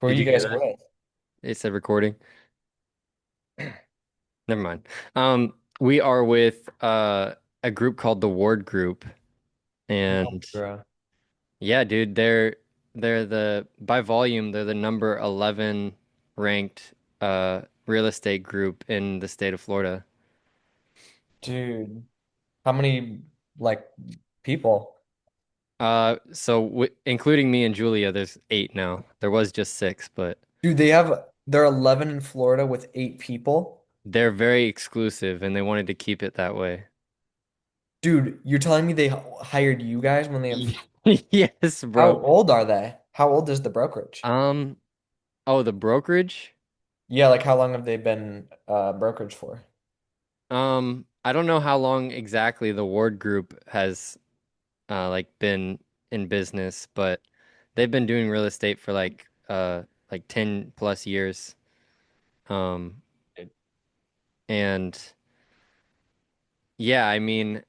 Who are Did you you hear guys that? with? It said recording. Never mind. We are with a group called the Ward Group, No, and bro. yeah, dude, they're the by volume they're the number 11 ranked real estate group in the state of Florida. Dude, how many like people? So w including me and Julia, there's eight now. There was just six, but Dude, they're 11 in Florida with 8 people. they're very exclusive and they wanted to keep it that way. Dude, you're telling me they hired you guys when they have Yes, how bro. old are they? How old is the brokerage? Um, oh, the brokerage? Yeah, like how long have they been brokerage for? I don't know how long exactly the Ward Group has like been in business, but they've been doing real estate for like 10 plus years. Um, and yeah, I mean,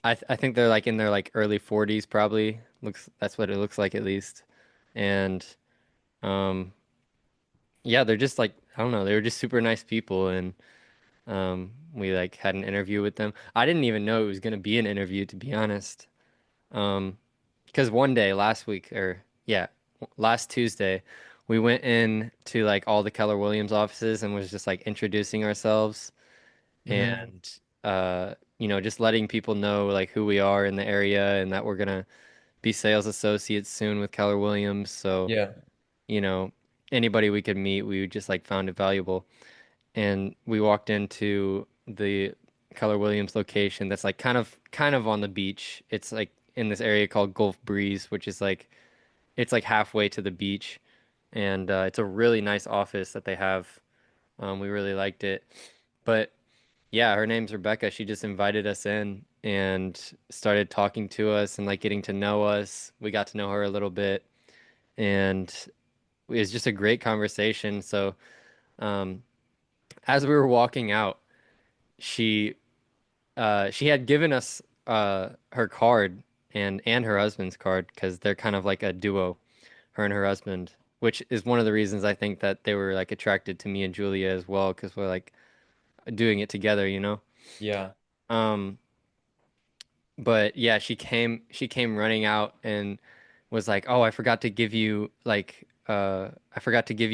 I think they're like in their like early 40s probably. Looks That's what it looks like at least. And um yeah, they're just like I don't know, they were just super nice people and we like had an interview with them. I didn't even know it was gonna be an interview to be honest. Um Because one day last week, or yeah, last Tuesday, we went in to like all the Keller Williams offices and was just like introducing ourselves Hmm. and just letting people know like who we are in the area and that we're gonna be sales associates soon with Keller Williams. So, Yeah. you know, anybody we could meet, we just like found it valuable. And we walked into the Keller Williams location that's like kind of on the beach. It's like in this area called Gulf Breeze, which is like it's like halfway to the beach, and it's a really nice office that they have. We really liked it, but yeah, her name's Rebecca. She just invited us in and started talking to us and like getting to know us. We got to know her a little bit, and it was just a great conversation. So, um, as we were walking out, she she had given us her card and her husband's card because they're kind of like a duo, her and her husband, which is one of the reasons I think that they were like attracted to me and Julia as well because we're like doing it together, you know. Yeah. Um, but yeah, she came running out and was like, "Oh, I forgot to give you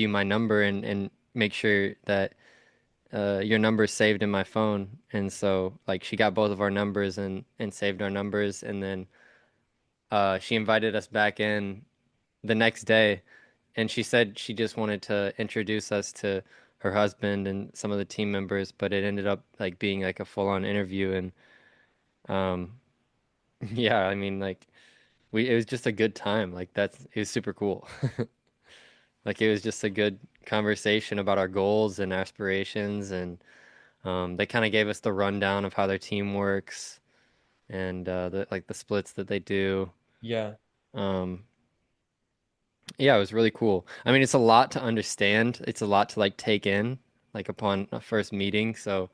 my number and make sure that your number's saved in my phone." And so like she got both of our numbers and saved our numbers and then she invited us back in the next day and she said she just wanted to introduce us to her husband and some of the team members, but it ended up like being like a full-on interview and um yeah, I mean like we it was just a good time. Like it was super cool. Like it was just a good conversation about our goals and aspirations and they kind of gave us the rundown of how their team works and the splits that they do. Yeah. Um yeah, it was really cool. I mean, it's a lot to understand. It's a lot to like take in like upon a first meeting. So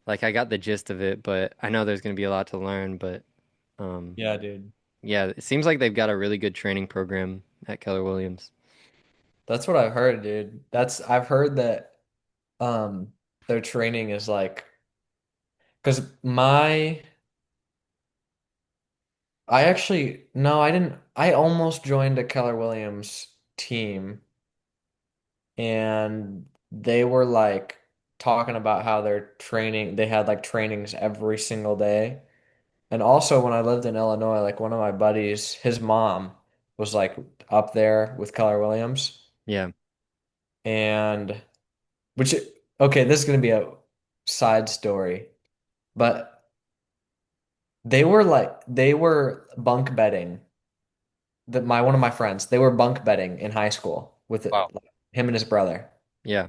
like I got the gist of it, but I know there's going to be a lot to learn, but um Yeah, dude. yeah, it seems like they've got a really good training program at Keller Williams. That's what I've heard, dude. I've heard that their training is like because I actually no, I didn't I almost joined a Keller Williams team and they were like talking about how they had like trainings every single day. And also when I lived in Illinois, like one of my buddies, his mom was like up there with Keller Williams Yeah, and which okay, this is gonna be a side story, but they were bunk bedding. That my one of my friends, they were bunk bedding in high school with wow. like, him and his brother. Yeah.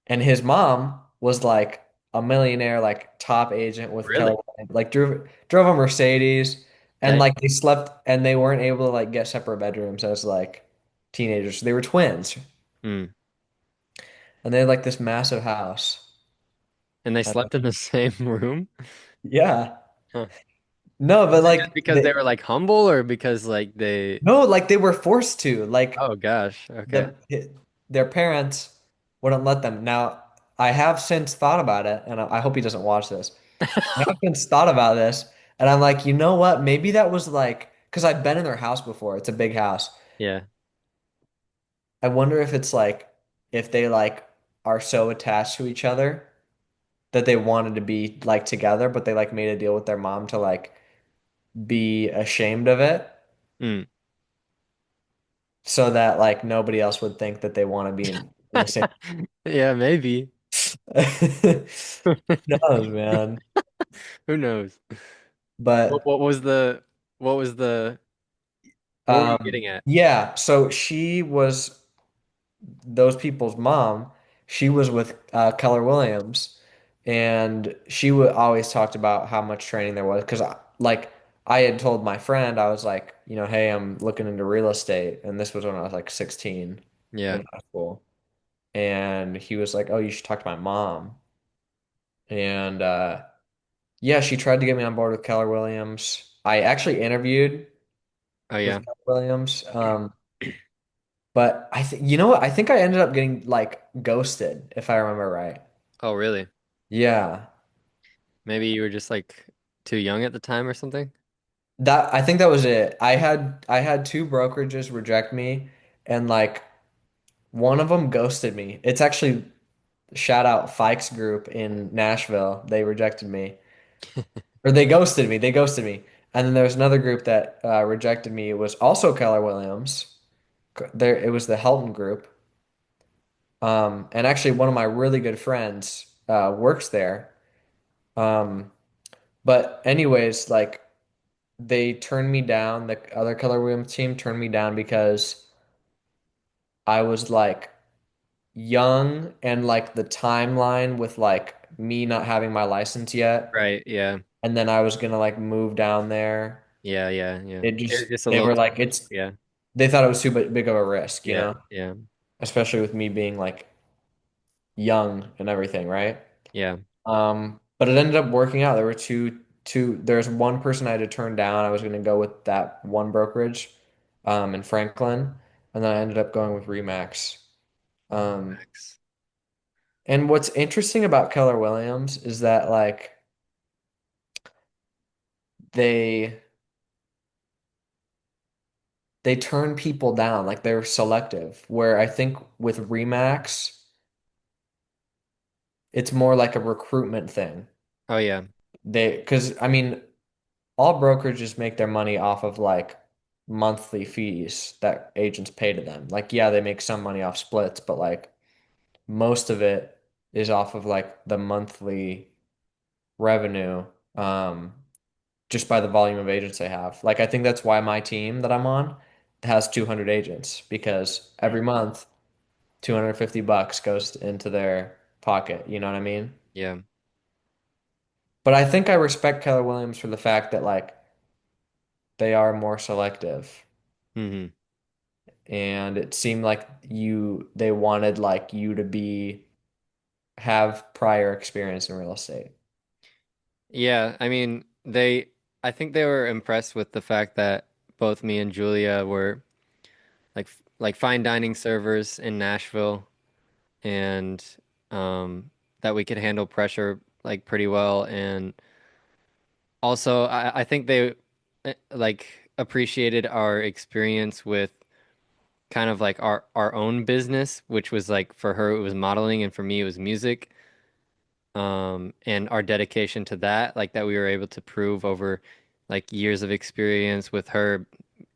And his mom was like a millionaire, like top agent with Really? Keller, like drove a Mercedes, and Dang. like they slept and they weren't able to like get separate bedrooms as like teenagers. They were twins, Mm. and they had like this massive house. And they And, slept in the same room? yeah, Huh. No, but Was it just like because they were like humble or because like they no, like they were forced to. Like Oh gosh. Okay. the their parents wouldn't let them. Now, I have since thought about it, and I hope he doesn't watch this. I have since thought about this, and I'm like, you know what? Maybe that was like because I've been in their house before. It's a big house. Yeah. I wonder if it's like if they like are so attached to each other that they wanted to be like together, but they like made a deal with their mom to like be ashamed of it Mm. so that like nobody else would think that they want to be in the same. Yeah, maybe. Who knows, man? Who knows? What, But what was the what was the what were you getting at? yeah, so she was those people's mom. She was with Keller Williams, and she would always talked about how much training there was because like I had told my friend I was like, you know, hey, I'm looking into real estate, and this was when I was like 16 Yeah. in high school, and he was like, oh, you should talk to my mom, and yeah, she tried to get me on board with Keller Williams. I actually interviewed Oh with yeah. Keller Williams. But I think you know what? I think I ended up getting like ghosted, if I remember right. Oh really? Yeah. Maybe you were just like too young at the time or something? That I think that was it. I had two brokerages reject me and like one of them ghosted me. It's actually shout out Fikes Group in Nashville. They rejected me. Or they ghosted me. They ghosted me. And then there was another group that rejected me. It was also Keller Williams. There it was the Helton Group. And actually one of my really good friends works there. Um, but anyways, like they turned me down. The other Keller Williams team turned me down because I was like young and like the timeline with like me not having my license yet, Right, yeah. and then I was gonna like move down there. Yeah, yeah, yeah. It It was just just a they little were too like it's yeah. they thought it was too big of a risk, you Yeah, know, yeah. especially with me being like young and everything, right? Yeah. But it ended up working out. There were there's one person I had to turn down. I was going to go with that one brokerage, in Franklin, and then I ended up going with Remax. Um, Max. and what's interesting about Keller Williams is that like they they turn people down, like they're selective. Where I think with Remax, it's more like a recruitment thing. Oh yeah. Because I mean, all brokerages make their money off of like monthly fees that agents pay to them. Like, yeah, they make some money off splits, but like most of it is off of like the monthly revenue, um, just by the volume of agents they have. Like, I think that's why my team that I'm on has 200 agents because every month 250 bucks goes into their pocket. You know what I mean? Yeah. But I think I respect Keller Williams for the fact that like they are more selective. Hmm. And it seemed like they wanted like you to be have prior experience in real estate. Yeah, I mean, I think they were impressed with the fact that both me and Julia were like fine dining servers in Nashville and um that we could handle pressure like pretty well and also I think they like appreciated our experience with kind of like our own business, which was like for her it was modeling and for me it was music. And our dedication to that, like that we were able to prove over like years of experience with her.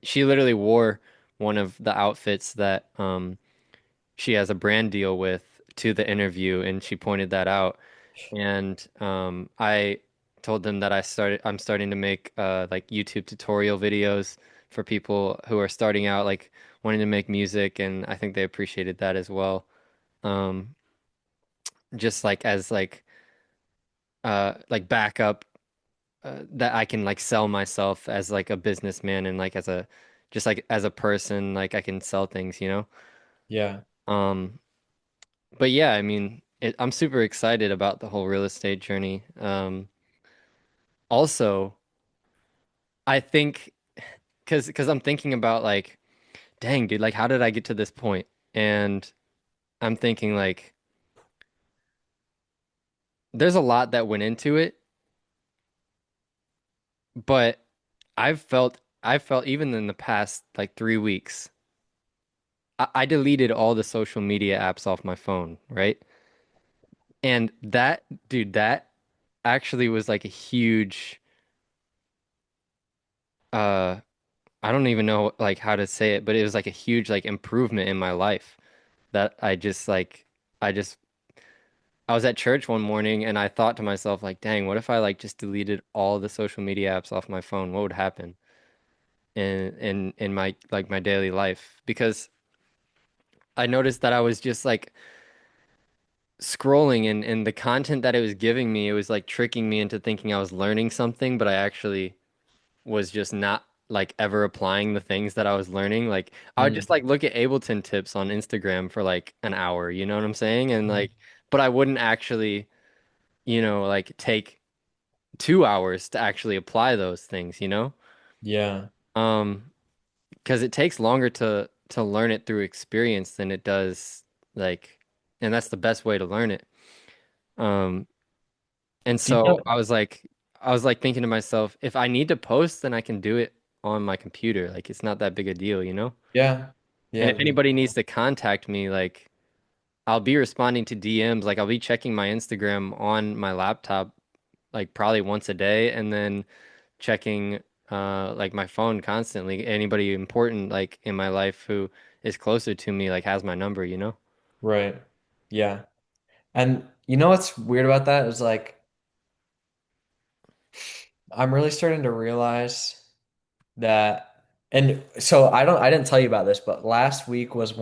She literally wore one of the outfits that she has a brand deal with to the interview, and she pointed that out. And I told them that I'm starting to make like YouTube tutorial videos for people who are starting out, like wanting to make music, and I think they appreciated that as well. Um, just like backup that I can like sell myself as like a businessman and like as a just like as a person, like I can sell things, you know? Yeah. Um, but yeah, I mean, I'm super excited about the whole real estate journey. Also, I think because I'm thinking about like, dang, dude, like how did I get to this point? And I'm thinking like there's a lot that went into it, but I've felt even in the past like 3 weeks, I deleted all the social media apps off my phone, right? And that, dude, that actually was like a huge uh I don't even know like how to say it, but it was like a huge like improvement in my life that I just I was at church one morning and I thought to myself like, dang, what if I like just deleted all the social media apps off my phone? What would happen in my like my daily life? Because I noticed that I was just like scrolling and the content that it was giving me, it was like tricking me into thinking I was learning something, but I actually was just not like ever applying the things that I was learning. Like I would Mm. just like look at Ableton tips on Instagram for like an hour, you know what I'm saying? And like, but I wouldn't actually, like take 2 hours to actually apply those things, you know? Yeah. Um, because it takes longer to learn it through experience than it does like, and that's the best way to learn it. Um, and Do you so know? I was like thinking to myself, if I need to post, then I can do it on my computer. Like it's not that big a deal, you know? Yeah. And Yeah. if anybody needs to contact me, like I'll be responding to DMs, like I'll be checking my Instagram on my laptop like probably once a day and then checking like my phone constantly. Anybody important like in my life who is closer to me like has my number, you know? Right. Yeah. And you know what's weird about that is like I'm really starting to realize that, and so I didn't tell you about this, but last week was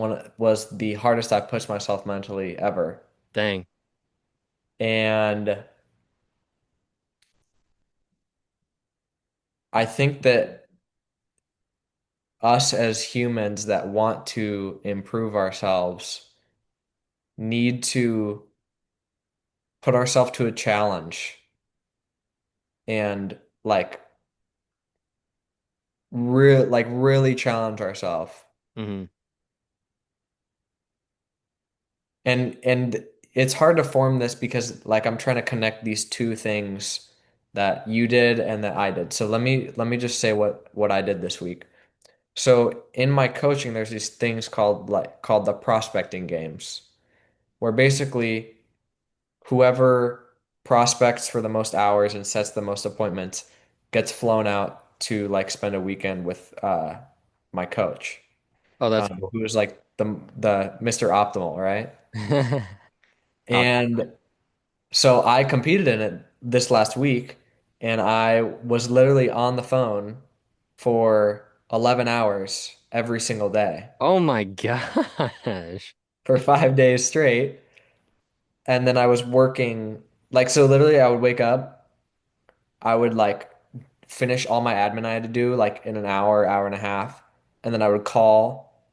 the hardest I've pushed myself mentally ever. Dang. And I think that us as humans that want to improve ourselves need to put ourselves to a challenge and really challenge ourselves. Hmm. And it's hard to form this because like I'm trying to connect these two things that you did and that I did. So let me just say what I did this week. So in my coaching, there's these things called the prospecting games, where basically whoever prospects for the most hours and sets the most appointments gets flown out to like spend a weekend with my coach, Oh, that's cool. who is like the Mr. Optimal, right? Op- And so I competed in it this last week, and I was literally on the phone for 11 hours every single day Oh my gosh. for 5 days straight. And then I was working, like, so literally I would wake up, I would like finish all my admin I had to do like in an hour, hour and a half, and then I would call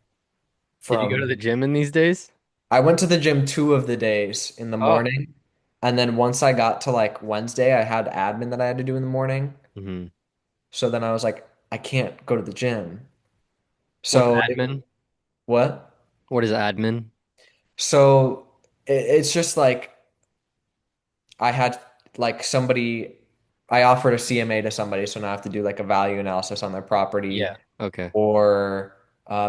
Did you go to from, the gym in these days? I went to the gym 2 of the days in the Oh. morning. And then once I got to like Wednesday, I had admin that I had to do in the morning. Hmm. So then I was like, I can't go to the gym. What's So admin? what? What is admin? So it's just like I had like somebody, I offered a CMA to somebody, so now I have to do like a value analysis on their property, Yeah. Okay. or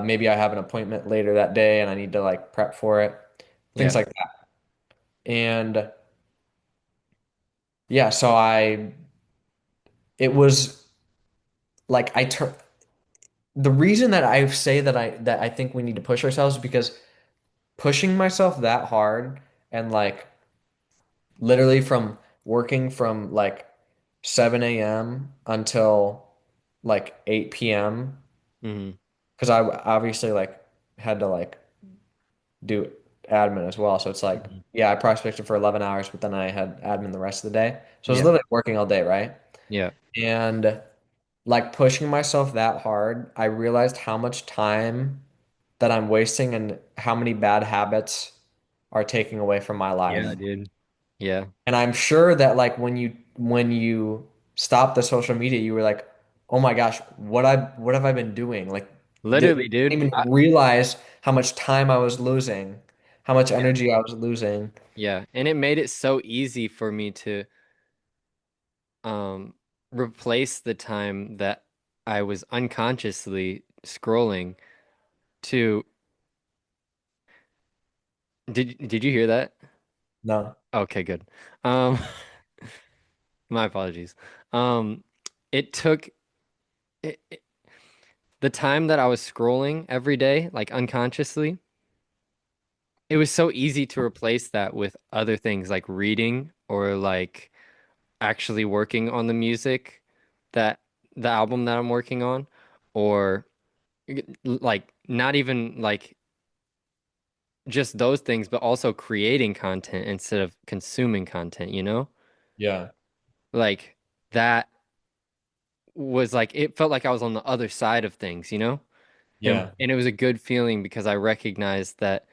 maybe I have an appointment later that day and I need to like prep for it, things Yeah. like that. And yeah, so it was like the reason that I say that I think we need to push ourselves is because pushing myself that hard and like literally from working from like 7 a.m. until like 8 p.m. Hmm. because I obviously like had to like do admin as well. So it's like, Hmm. yeah, I prospected for 11 hours, but then I had admin the rest of the day. So I was Yeah. literally working all day, right? Yeah. And like pushing myself that hard, I realized how much time that I'm wasting and how many bad habits are taking away from my Yeah, life. dude. Yeah. And I'm sure that like when you stop the social media, you were like, oh my gosh, what have I been doing? Like, Literally, didn't dude. even realize how much time I was losing, how much Yeah. energy I was losing. Yeah, and it made it so easy for me to um replace the time that I was unconsciously scrolling to did you hear that? No. Okay, good. Um my apologies. Um it took it, the time that I was scrolling every day, like unconsciously, it was so easy to replace that with other things like reading or like actually working on the music that the album that I'm working on or like not even like just those things, but also creating content instead of consuming content, you know? Yeah. Like that was like it felt like I was on the other side of things, you know? Yeah. And it was a good feeling because I recognized that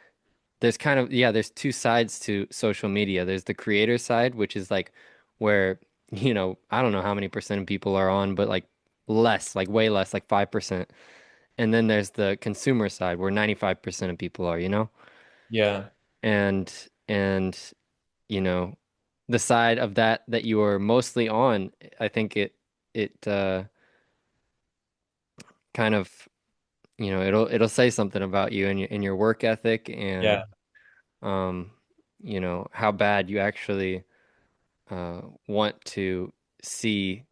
there's kind of yeah, there's two sides to social media. There's the creator side, which is like where, I don't know how many percent of people are on, but like less, like way less, like 5%. And then there's the consumer side where 95% of people are, you know? Yeah. And and you know, the side of that you are mostly on, I think it kind of, it'll say something about you and your work ethic and Yeah. um, how bad you actually want to see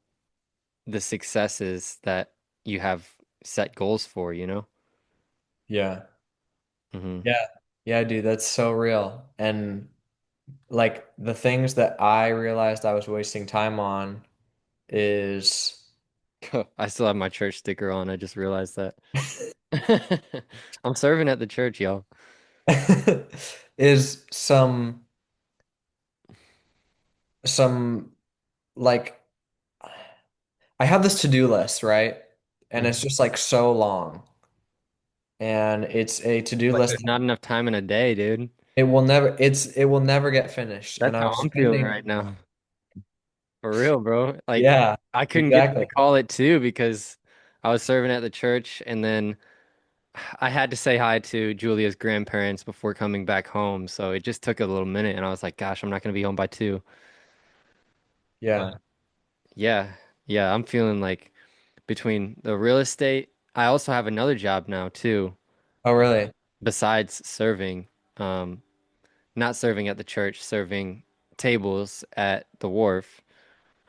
the successes that you have set goals for, you know? Yeah. Hmm. Yeah. Yeah, dude, that's so real. And like the things that I realized I was wasting time on is I still have my church sticker on. I just realized that. I'm serving at the church, y'all. is some like I have this to-do list, right? And it's Mhm. just like so long. And it's a to-do Like list. there's not enough time in a day, dude. It will never get finished. And That's I how was I'm feeling spending, right now. For real, bro. Like yeah, I couldn't get you to exactly. call it too because I was serving at the church and then I had to say hi to Julia's grandparents before coming back home. So it just took a little minute and I was like, gosh, I'm not gonna be home by 2. But Yeah. yeah, yeah, I'm feeling like between the real estate, I also have another job now too, Oh, really? besides serving, um, not serving at the church, serving tables at the wharf.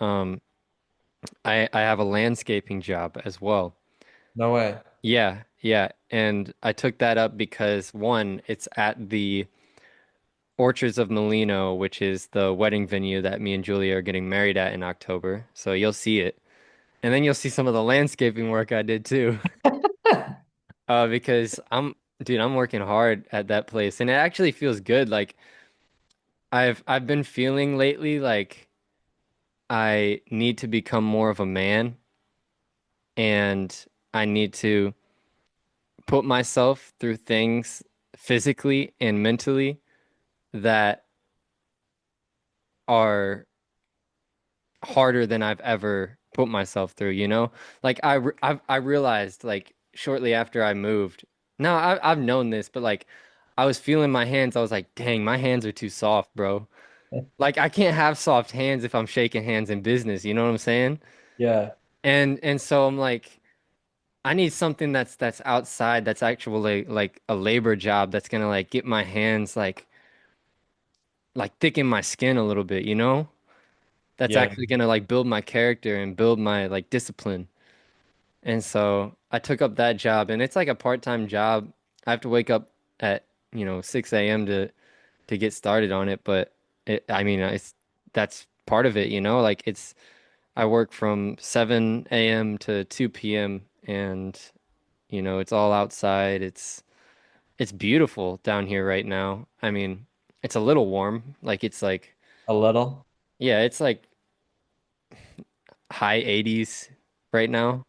Um, I have a landscaping job as well. No way. Yeah, yeah. And I took that up because one, it's at the Orchards of Molino, which is the wedding venue that me and Julia are getting married at in October. So you'll see it. And then you'll see some of the landscaping work I did too. Because dude, I'm working hard at that place and it actually feels good. Like I've been feeling lately like I need to become more of a man and I need to put myself through things physically and mentally that are harder than I've ever put myself through, you know? Like I realized like shortly after I moved. No, I've known this, but like I was feeling my hands. I was like, "Dang, my hands are too soft, bro." Like I can't have soft hands if I'm shaking hands in business, you know what I'm saying? Yeah. And so I'm like I need something that's outside, that's actually like a labor job that's gonna like get my hands like thicken my skin a little bit, you know? That's Yeah. actually gonna like build my character and build my like discipline. And so I took up that job and it's like a part-time job. I have to wake up at, 6 a.m. to get started on it, but I mean, that's part of it, you know? Like I work from 7 a.m. to 2 p.m. and it's all outside. It's beautiful down here right now. I mean, it's a little warm. Like it's like A little. yeah, it's like high 80s right now.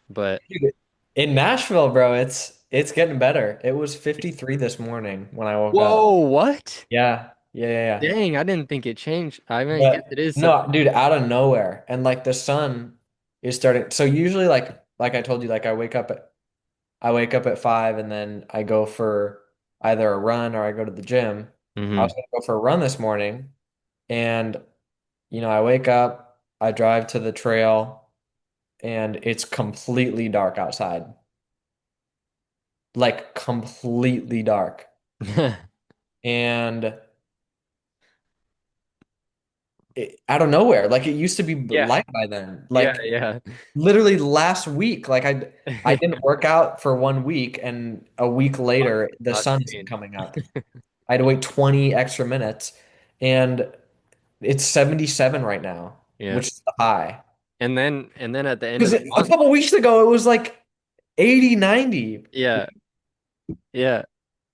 But Dude, in Nashville, bro, it's getting better. It was 53 this morning when I woke up. whoa, what? Yeah. Yeah, yeah, yeah. Dang, I didn't think it changed. I mean, I guess But it is. no, dude, out of nowhere. And like the sun. is starting. So usually like I told you, like I wake up at 5 and then I go for either a run or I go to the gym. I Hmm. was gonna go for a run this morning and I wake up, I drive to the trail and it's completely dark outside. Like completely dark. And out of nowhere, like it used to be Yeah. light by then. Yeah, Like yeah. literally last week, like I didn't work out for 1 week and a week Lots, later the lots sun isn't changed. coming up. I had to wait 20 extra minutes and it's 77 right now, Yeah. which is the high. And then at the end of Because the a month, couple weeks ago it was like 80, 90. yeah, yeah.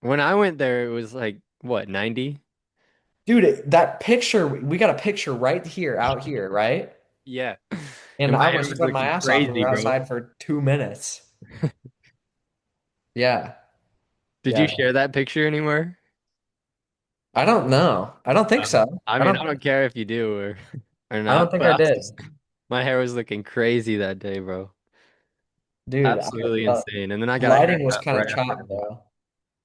When I went there, it was like what, 90? Dude, that picture, we got a picture right here, out here, right? Yeah. And And my I hair was was sweating my looking ass off and we crazy, were bro. outside for 2 minutes. Yeah. Did you Yeah. share that picture anywhere? I don't know. I don't think so. I mean, I don't care if you do or or I not, don't think but I I was did. just my hair was looking crazy that day, bro. Dude, Absolutely uh, insane. And then I got a lighting was haircut kind of right after chopped, that. bro.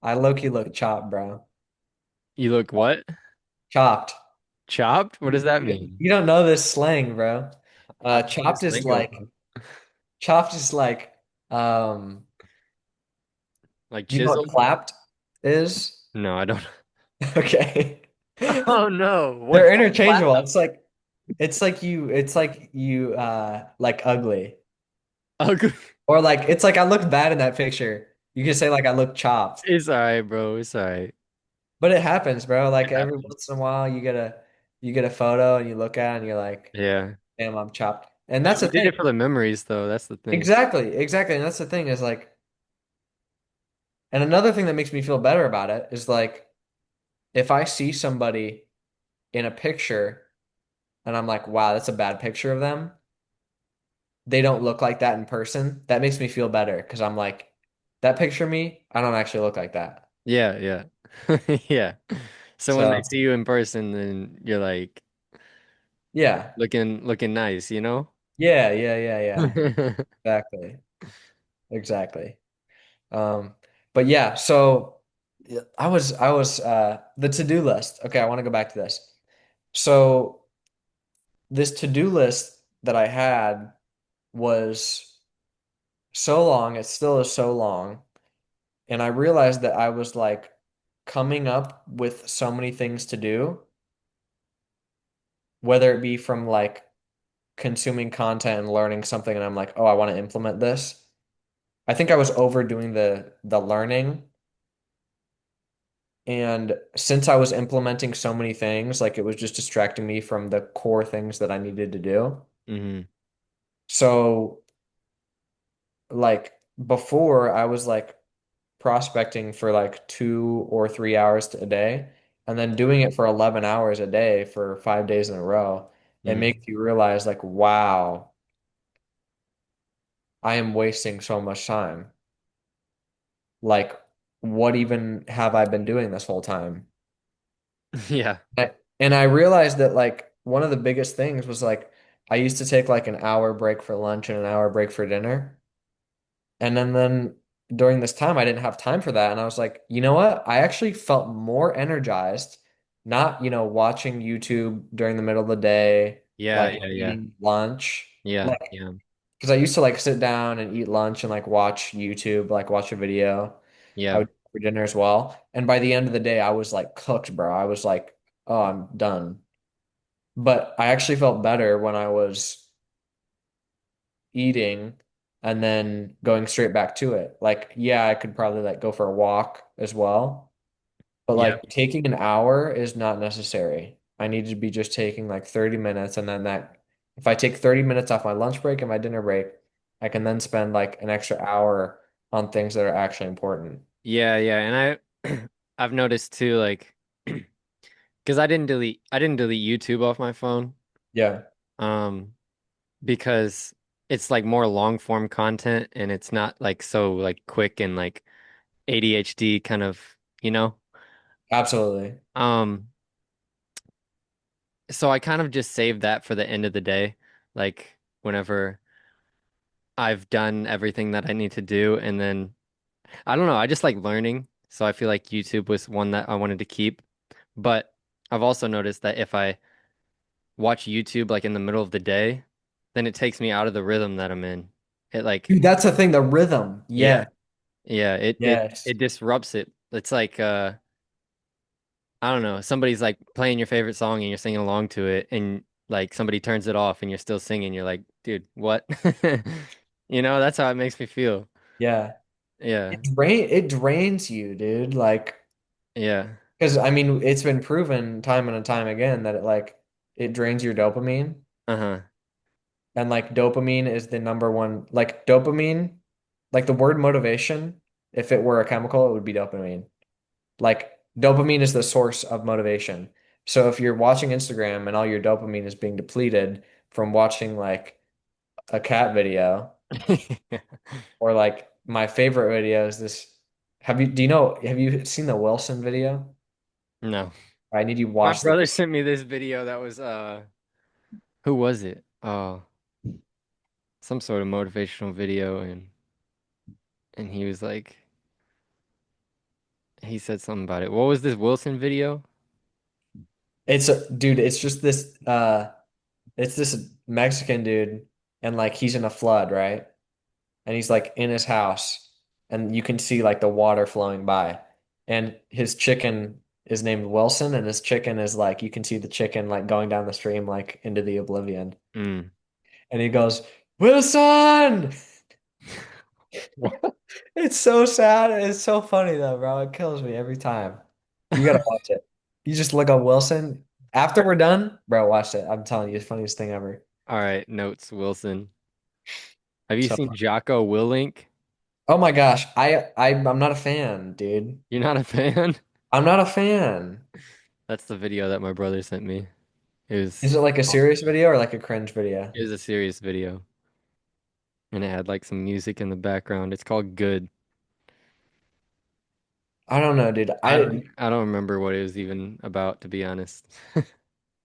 I low-key look chopped, bro. You look what? Chopped. Chopped? What does that mean? You don't know this slang, bro. I don't know Chopped this is lingo, like bro. chopped is like um Like do you know what chiseled? clapped is? No, I don't. Okay. Oh no. They're What's interchangeable. clap? It's like you like ugly. Ugly. Or like it's like I look bad in that picture. You can say like I look chopped. It's all right, bro. It's all right. But it happens, bro. It Like every happens. once in a while you get a photo and you look at it and you're like, Yeah. damn, I'm chopped. And Hey, that's we the did thing. it for the memories, though. That's the thing. Exactly, exactly. And that's the thing is like, and another thing that makes me feel better about it is like if I see somebody in a picture and I'm like, wow, that's a bad picture of them. They don't look like that in person. That makes me feel better because I'm like, that picture of me, I don't actually look like that. Yeah, yeah. Yeah. So when they So see you in person, then you're like yeah, looking nice, you know? yeah, yeah, yeah, yeah. Exactly, exactly. Um, but yeah, so yeah, I was the to-do list. Okay, I want to go back to this. So this to-do list that I had was so long, it still is so long, and I realized that I was like coming up with so many things to do, whether it be from like consuming content and learning something, and I'm like, oh, I want to implement this. I think I was overdoing the learning. And since I was implementing so many things, like it was just distracting me from the core things that I needed to do. Hmm. So, like before, I was like prospecting for like 2 or 3 hours a day, and then doing it for 11 hours a day for 5 days in a row. It Hmm. makes you realize, like, wow, I am wasting so much time. Like, what even have I been doing this whole time? Yeah. And I realized that like one of the biggest things was like I used to take like an hour break for lunch and an hour break for dinner. And then during this time I didn't have time for that. And I was like, you know what? I actually felt more energized, not, watching YouTube during the middle of the day, Yeah, like yeah, yeah. eating lunch. Yeah, Like, yeah. because I used to like sit down and eat lunch and like watch YouTube, like watch a video. I Yeah. would for dinner as well. And by the end of the day, I was like cooked, bro. I was like, oh, I'm done. But I actually felt better when I was eating and then going straight back to it. Like, yeah, I could probably like go for a walk as well, but Yeah. like taking an hour is not necessary. I need to be just taking like 30 minutes and then that if I take 30 minutes off my lunch break and my dinner break, I can then spend like an extra hour on things that are actually important. Yeah, yeah. And I've noticed too, like, because I didn't delete YouTube off my phone. Yeah, Um, because it's like more long form content and it's not like so like quick and like ADHD kind of, you know? absolutely. Um, so I kind of just save that for the end of the day, like whenever. I've done everything that I need to do, and then I don't know, I just like learning, so I feel like YouTube was one that I wanted to keep. But I've also noticed that if I watch YouTube like in the middle of the day, then it takes me out of the rhythm that I'm in. It like, Dude, that's the thing, the rhythm. yeah, Yeah. yeah, Yes. it disrupts it. It's like I don't know, somebody's like playing your favorite song and you're singing along to it, and like somebody turns it off and you're still singing. You're like, dude, what? You know, that's how it makes me feel. Yeah. Yeah, It drains you, dude. Like, yeah, because I mean, it's been proven time and time again that it drains your dopamine. uh-huh. And like dopamine is the number one, like dopamine, like the word motivation, if it were a chemical, it would be dopamine. Like dopamine is the source of motivation. So if you're watching Instagram and all your dopamine is being depleted from watching like a cat video, or like my favorite video is this. Have you seen the Wilson video? No. I need you to My watch the, brother sent me this video that was who was it? Some sort of motivational video, and he was like he said something about it. What was this Wilson video? dude, it's this Mexican dude and like he's in a flood, right? And he's like in his house and you can see like the water flowing by. And his chicken is named Wilson and his chicken is like you can see the chicken like going down the stream like into the oblivion. Mm. And he goes, "Wilson!" What? It's so sad. It's so funny though, bro. It kills me every time. You gotta watch it. You just look up Wilson. After we're done, bro, watch it. I'm telling you, it's the funniest thing ever. All right, notes Wilson. Have you So seen Jocko Willink? oh my gosh, I'm not a fan, dude. You're not a fan? I'm not a fan. That's the video that my brother sent me. It Is was it like a serious video or like a cringe video? it was a serious video, and it had like some music in the background. It's called Good. I don't know, dude. I don't remember what it was even about, to be honest.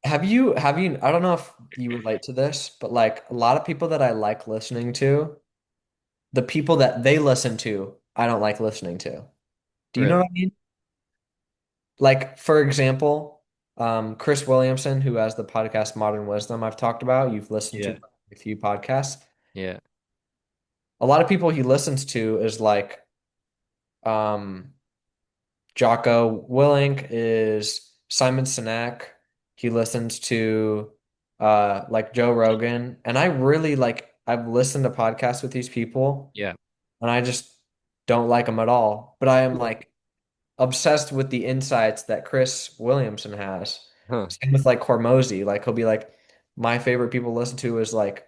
I don't know if you relate to this, but like a lot of people that I like listening to, the people that they listen to, I don't like listening to. Do you know Really? what I mean? Like, for example, Chris Williamson, who has the podcast Modern Wisdom I've talked about, you've listened to Yeah. a few podcasts. Yeah. A lot of people he listens to is like um Jocko Willink is Simon Sinek. He listens to like Joe Rogan. And I really like I've listened to podcasts with these people Yeah. and I just don't like them at all. But I am like obsessed with the insights that Chris Williamson has. Huh. Same with like Hormozy. Like he'll be like, my favorite people to listen to is like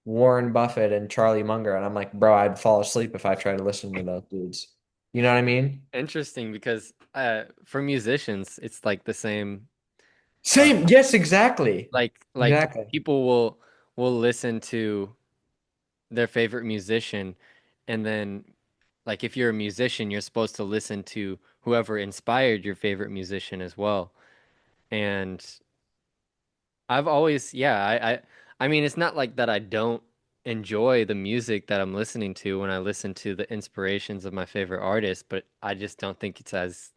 Warren Buffett and Charlie Munger. And I'm like, bro, I'd fall asleep if I tried to listen to those dudes. You know what I mean? Interesting because for musicians, it's like the same uh Same. Yes, exactly. like Exactly. people will listen to their favorite musician, and then like if you're a musician, you're supposed to listen to whoever inspired your favorite musician as well. And I've always, yeah, I mean, it's not like that I don't enjoy the music that I'm listening to when I listen to the inspirations of my favorite artists, but I just don't think it's as,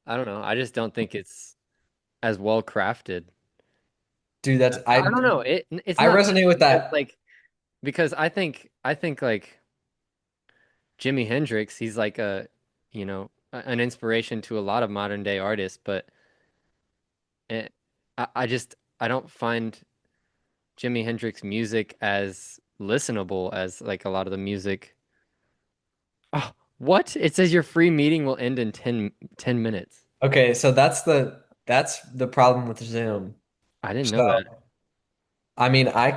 I don't know, I just don't think it's as well crafted. Dude, that's I don't know. It's I not resonate with because that. like because I think like Jimi Hendrix, he's like you know, an inspiration to a lot of modern day artists, but it, I just I don't find Jimi Hendrix music as listenable as like a lot of the music. Oh, what? It says your free meeting will end in 10 minutes. Okay, so that's the problem with Zoom. I didn't know that. So, I mean, I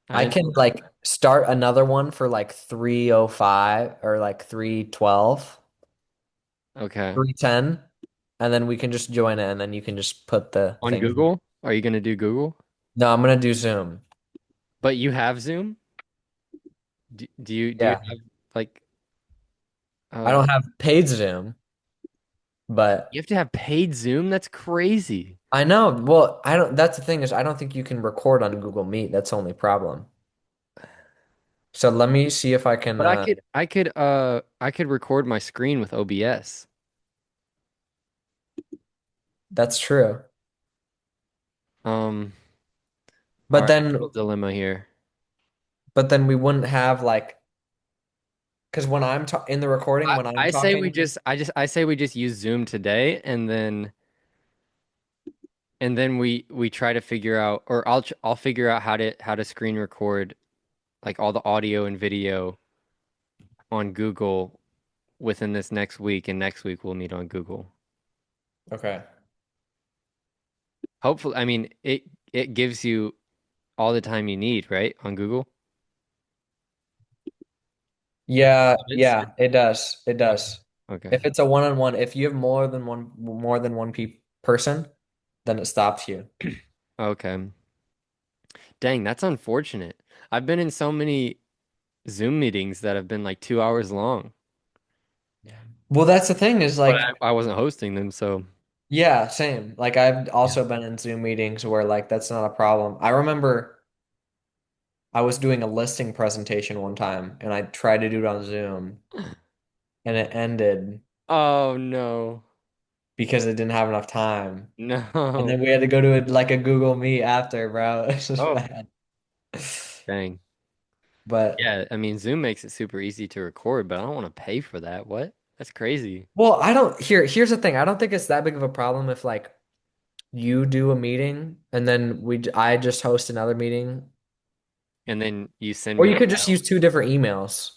I didn't can know that. like start another one for like 3:05 or like 3:12, Okay. 3:10, and then we can just join it and then you can just put the On things. Google? Are you gonna do Google? No, I'm gonna do Zoom. But you have Zoom? Do you Yeah. have like I uh don't have paid Zoom, but you have to have paid Zoom? That's crazy. I know. Well, I don't that's the thing is I don't think you can record on Google Meet. That's the only problem. So let me see if I can But I could record my screen with OBS. that's true. Um, all But right, then little dilemma here. we wouldn't have like because when I'm ta in the recording when I'm I say we talking. just I say we just use Zoom today and then we try to figure out or I'll figure out how to screen record like all the audio and video on Google within this next week and next week we'll meet on Google. Okay. Hopefully, I mean it gives you all the time you need, right? On Google. Yeah, Limits? yeah, it does. It Okay. does. Okay. If it's a one-on-one, if you have more than one pe person, then it stops you. Okay. Dang, that's unfortunate. I've been in so many Zoom meetings that have been like 2 hours long, Yeah. Well, that's the thing is but like, I wasn't hosting them, so yeah, same. Like I've yeah. also been in Zoom meetings where like that's not a problem. I remember I was doing a listing presentation one time and I tried to do it on Zoom and it ended Oh no. because it didn't have enough time. And No. then we had to go to like a Google Meet after, bro. It was just Oh, bad. dang. But Yeah, I mean, Zoom makes it super easy to record, but I don't want to pay for that. What? That's crazy. well, I don't here's the thing. I don't think it's that big of a problem if like you do a meeting and then I just host another meeting. And then you send Or me you the could just file. use two different emails.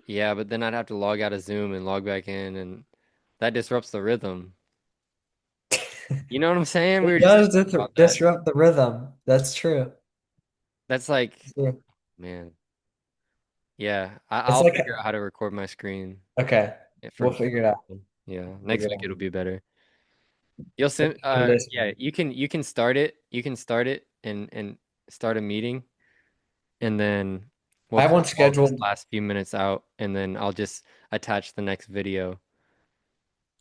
Yeah, but then I'd have to log out of Zoom and log back in, and that disrupts the rhythm. You know what I'm saying? We It were just does talking about that. disrupt the rhythm. That's true. That's like, Yeah. man, yeah, It's I'll like, figure out how to record my screen okay, for we'll figure it out. Google. Yeah, Figure next it week out. it'll be better. You'll But send, for this yeah, one, you can start it. You can start it and start a meeting, and then we'll I have cut one all this scheduled. last few minutes out, and then I'll just attach the next video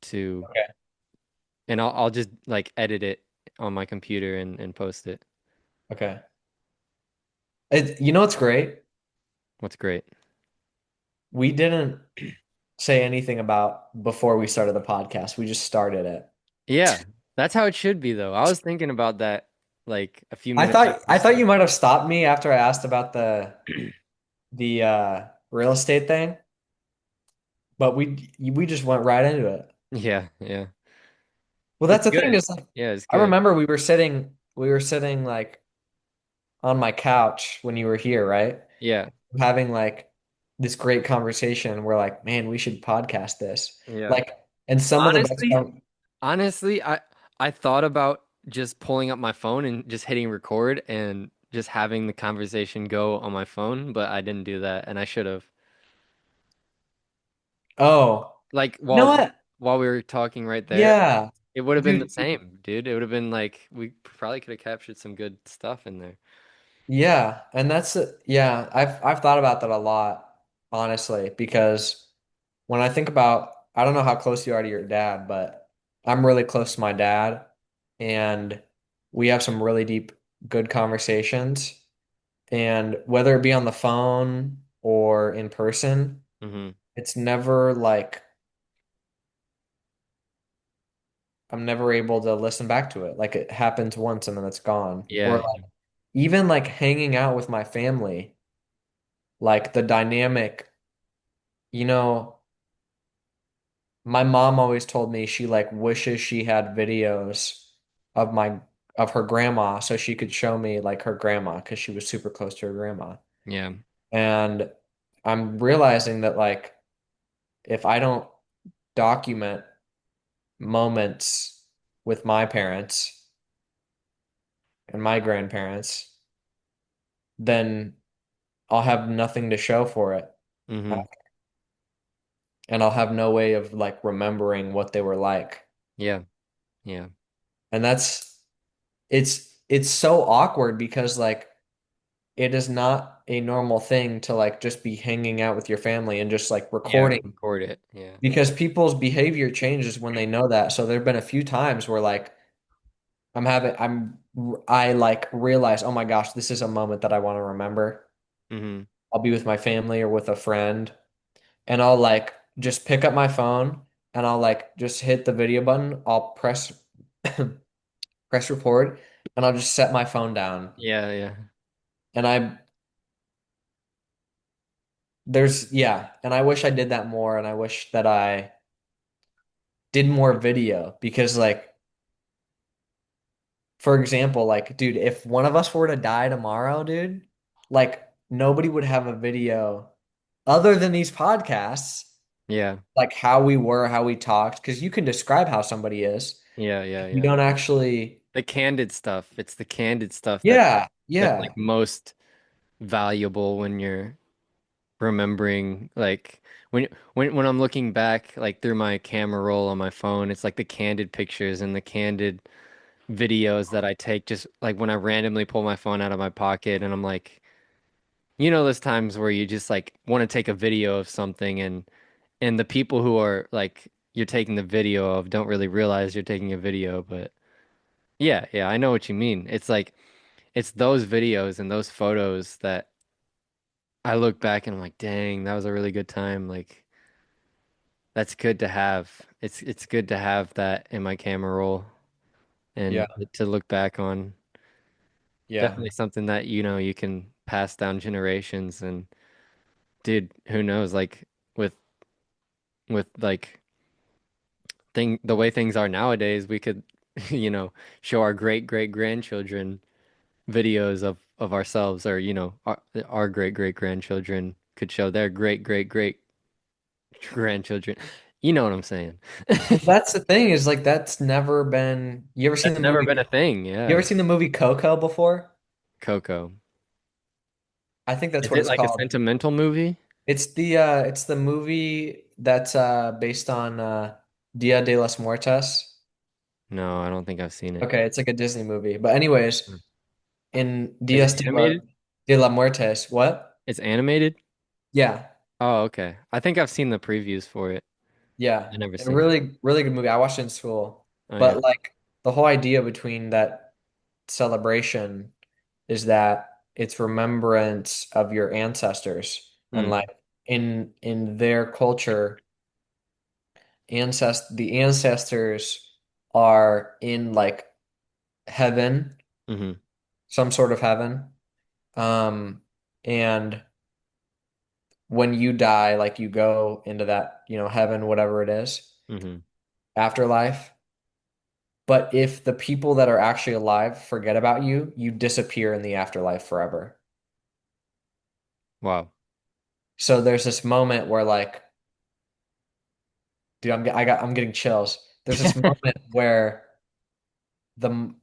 to, Okay, and I'll just like edit it on my computer and post it. okay. You know what's great? What's great? We didn't say anything about before we started the podcast. We just started it. Yeah, that's how it should be, though. I was thinking about that like a few minutes after we I thought you started. might have stopped me after I asked about the real estate thing, but we just went right into it. Yeah, yeah. Well, It's that's the thing good. is like Yeah, it's I good. remember we were sitting like on my couch when you were here, right? Yeah, Having like this great conversation. We're like, man, we should podcast this. yeah. Like, and some of the best Honestly, honestly, I thought about just pulling up my phone and just hitting record and just having the conversation go on my phone, but I didn't do that, and I should have. oh, Like you know what? while we were talking right there, Yeah, it would have been the dude. same, dude. It would have been like we probably could have captured some good stuff in there. Yeah, and yeah, I've thought about that a lot, honestly, because when I think about I don't know how close you are to your dad, but I'm really close to my dad and we have some really deep good conversations and whether it be on the phone or in person, Hmm. it's never like I'm never able to listen back to it. Like it happens once and then it's gone. Or Yeah, like even like hanging out with my family, like the dynamic, you know, my mom always told me she like wishes she had videos of my of her grandma so she could show me like her grandma because she was super close to her grandma. yeah. And I'm realizing that like if I don't document moments with my parents and my grandparents, then I'll have nothing to show for it. Hmm. And I'll have no way of like remembering what they were like. Yeah, yeah, And it's so awkward because like it is not a normal thing to like just be hanging out with your family and just like yeah. recording Record it. Yeah. because people's behavior changes when they know that. So there've been a few times where like I like realize, oh my gosh, this is a moment that I want to remember. Hmm. I'll be with my family or with a friend, and I'll like just pick up my phone and I'll like just hit the video button. I'll press press record and I'll just set my phone down. Yeah, yeah. And yeah, and I wish I did that more and I wish that I did more video because like for example, like dude, if one of us were to die tomorrow, dude, like nobody would have a video other than these podcasts, Yeah. like how we were, how we talked, because you can describe how somebody is. Yeah, yeah, You yeah. don't actually, The candid stuff. It's the candid stuff yeah, that's yeah. like most valuable when you're remembering like when I'm looking back like through my camera roll on my phone, it's like the candid pictures and the candid videos that I take just like when I randomly pull my phone out of my pocket and I'm like, those times where you just like want to take a video of something and the people who are like you're taking the video of don't really realize you're taking a video, but yeah, yeah, I know what you mean. It's like it's those videos and those photos that I look back and I'm like, dang, that was a really good time. Like that's good to have. It's good to have that in my camera roll Yeah, and to look back on. yeah. Definitely something that you can pass down generations and dude, who knows like with like the way things are nowadays, we could show our great grandchildren videos of ourselves or our great grandchildren could show their great grandchildren. You know what I'm saying? That's the thing is like that's never been. You ever seen That's the never movie? been a thing. You ever Yeah. seen the movie Coco before? Coco. I think that's Is what it it's like a called. sentimental movie? It's the movie that's based on Dia de los Muertos. No, I don't think I've seen it. Okay, it's like a Disney movie. But anyways, Hmm. in Is it Dias animated? de la Muertes, what? It's animated? Yeah, Oh, okay. I think I've seen the previews for it. yeah. I never A seen it. really, really good movie. I watched it in school. Oh yeah. But like the whole idea between that celebration is that it's remembrance of your ancestors and Mm, like in their culture the ancestors are in like heaven, hmm some sort of heaven, um and when you die like you go into that heaven, whatever it is, hmm afterlife. But if the people that are actually alive forget about you, you disappear in the afterlife forever. Wow. So there's this moment where like, dude, I'm getting chills. There's this moment where the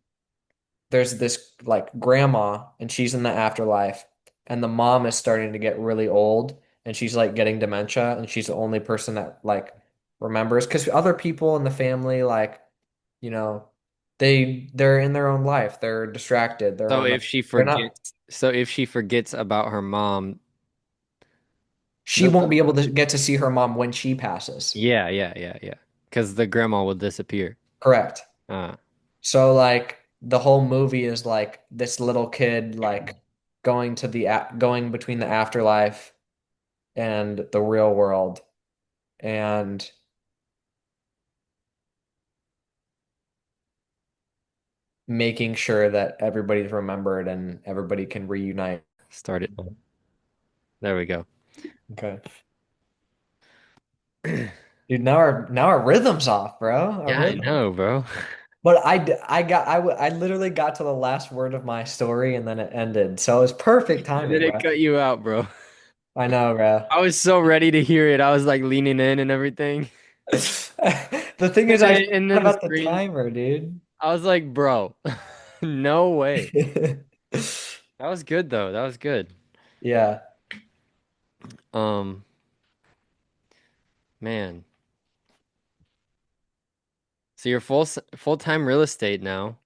there's this like grandma and she's in the afterlife and the mom is starting to get really old and she's like getting dementia and she's the only person that like remembers because other people in the family like, you know, they're in their own life. They're distracted. So if she They're not forgets about her mom, she the won't be able to get to see her mom when she passes. yeah, yeah, yeah, yeah. Because the grandma will disappear. Correct. Uh, So like the whole movie is like this little kid like going between the afterlife and the real world and making sure that everybody's remembered and everybody can reunite. start it. There we go. Okay. Dude, now our rhythm's off, bro. Our Yeah, I rhythm. know, bro. But I literally got to the last word of my story and then it ended. So it was perfect And then timing, it bro. cut you out, bro. I know, bro. I was so ready to hear it. I was like leaning in and everything. The thing And is, I then, forgot and then the about the screen, timer, dude. I was like, bro, no way. That was good though. That was good. Yeah, Um, man. So you're full-time real estate now,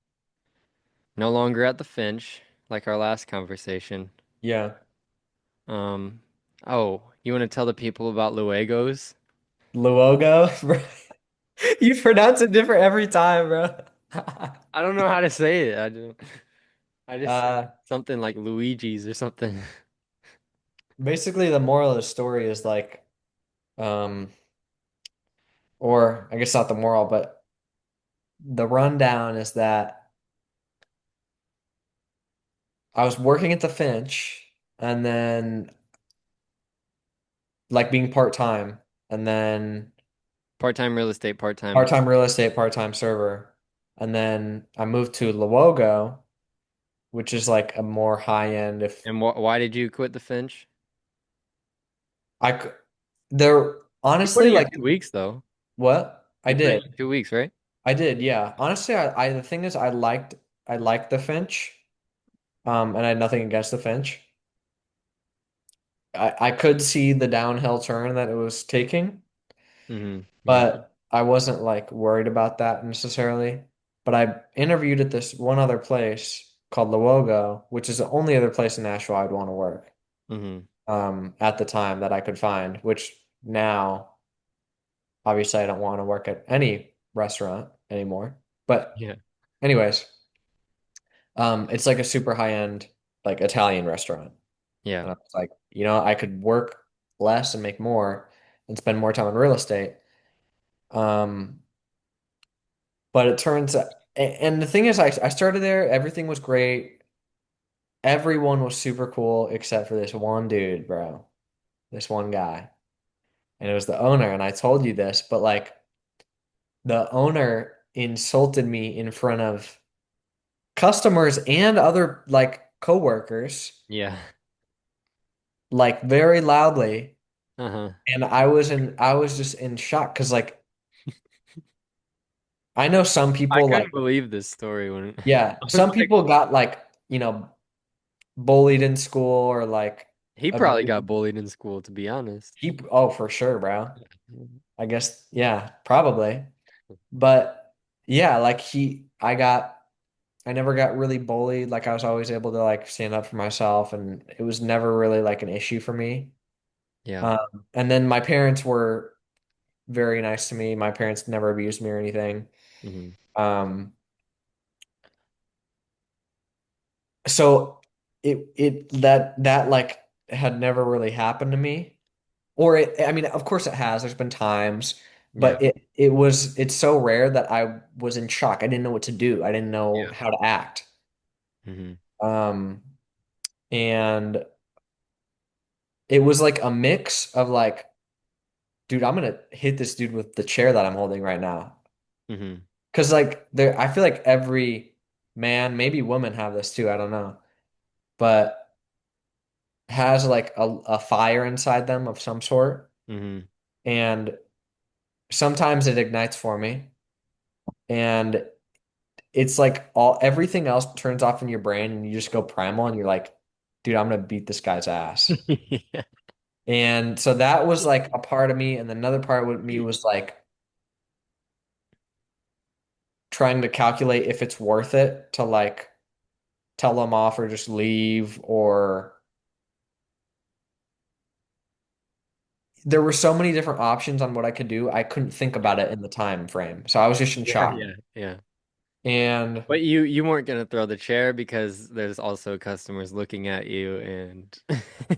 no longer at the Finch, like our last conversation. yeah. Um, oh, you want to tell the people about Luegos? Luogo, bro. You pronounce it different every time, bro. I don't know how to say it. I just said Uh, something like Luigi's or something. Basically, the moral of the story is like, um, or I guess not the moral, but the rundown is that I was working at the Finch and then like being part-time and then Part-time real estate, part-time. part-time real estate, part-time server. And then I moved to Luogo, which is like a more high-end if And why did you quit the Finch? I could there You put honestly in your like 2 weeks though. what? I You put in did. your 2 weeks, right? I did, yeah. Honestly, I the thing is I liked the Finch. And I had nothing against the Finch. I could see the downhill turn that it was taking, Yeah. but I wasn't like worried about that necessarily. But I interviewed at this one other place called Luogo, which is the only other place in Nashville I'd want to work hmm at the time that I could find, which now obviously I don't want to work at any restaurant anymore. But Yeah. anyways, it's like a super high-end like Italian restaurant. Yeah. And I was like, I could work less and make more and spend more time on real estate. Um, but it turns out, and the thing is, I started there, everything was great. Everyone was super cool except for this one dude, bro. This one guy. And it was the owner. And I told you this, but like the owner insulted me in front of customers and other like coworkers, Yeah. like very loudly. Uh-huh. And I was just in shock because like I know some I people like, couldn't believe this story when yeah, I was some like, people got like, bullied in school or like he probably abused. got bullied in school, to be honest. Oh, for sure, bro. I guess, yeah, probably. But yeah, like I never got really bullied. Like I was always able to like stand up for myself and it was never really like an issue for me. Yeah. Um, and then my parents were very nice to me. My parents never abused me or anything. hmm Um, so that like had never really happened to me. I mean, of course it has. There's been times, Yeah. but it's so rare that I was in shock. I didn't know what to do. I didn't know Yeah. how to act. hmm Um, and it was like a mix of like, dude, I'm gonna hit this dude with the chair that I'm holding right now. hmm 'Cause like I feel like every man, maybe women have this too, I don't know, but has like a fire inside them of some sort. hmm And sometimes it ignites for me. And it's like everything else turns off in your brain and you just go primal and you're like, dude, I'm gonna beat this guy's ass. Yeah. And so that was like a part of me, and another part with me was like trying to calculate if it's worth it to like tell them off or just leave, or there were so many different options on what I could do. I couldn't think about it in the time frame. So I was just in Yeah. shock. Yeah. Yeah. And But you weren't gonna throw the chair because there's also customers looking at you and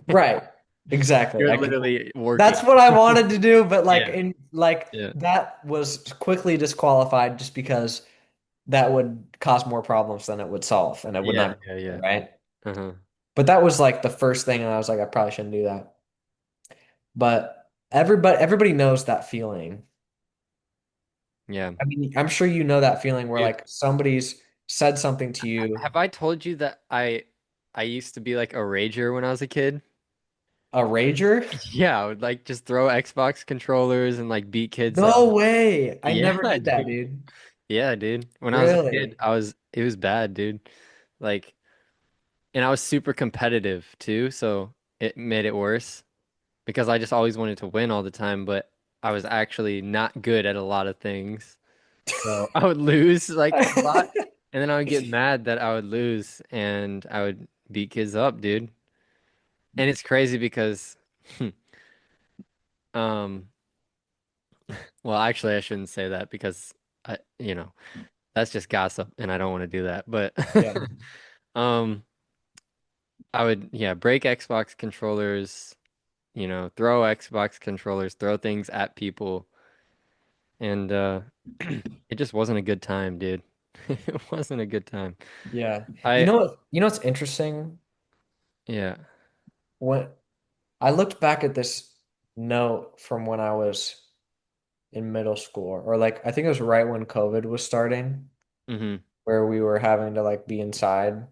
right, exactly. you're literally That's working. what I wanted to do, but like Yeah. in like Yeah. that was quickly disqualified just because that would cause more problems than it would solve, and it would Yeah. not be Yeah. good, Yeah. right? Uh-huh. But that was like the first thing, and I was like, I probably shouldn't do that. But everybody knows that feeling. Yeah. I mean, I'm sure you know that feeling where Dude, like somebody's said something to you, have I told you that I used to be like a rager when I was a kid? a rager? Yeah, I would like just throw Xbox controllers and like beat kids up. No way. I Yeah, never did that, dude. dude. Yeah, dude. When I was a kid, Really? it was bad, dude. Like, and I was super competitive too, so it made it worse because I just always wanted to win all the time, but I was actually not good at a lot of things. So I would lose like a lot, and then I would get mad that I would lose and I would beat kids up, dude. And it's crazy because um well, actually I shouldn't say that because I, that's just gossip, and I don't want to do that. But Yeah. um, I would, yeah, break Xbox controllers, throw Xbox controllers, throw things at people, and it just wasn't a good time, dude. It wasn't a good time. Yeah. I, You know what's interesting? yeah. When I looked back at this note from when I was in middle school, or like I think it was right when COVID was starting, Hmm. where we were having to like be inside.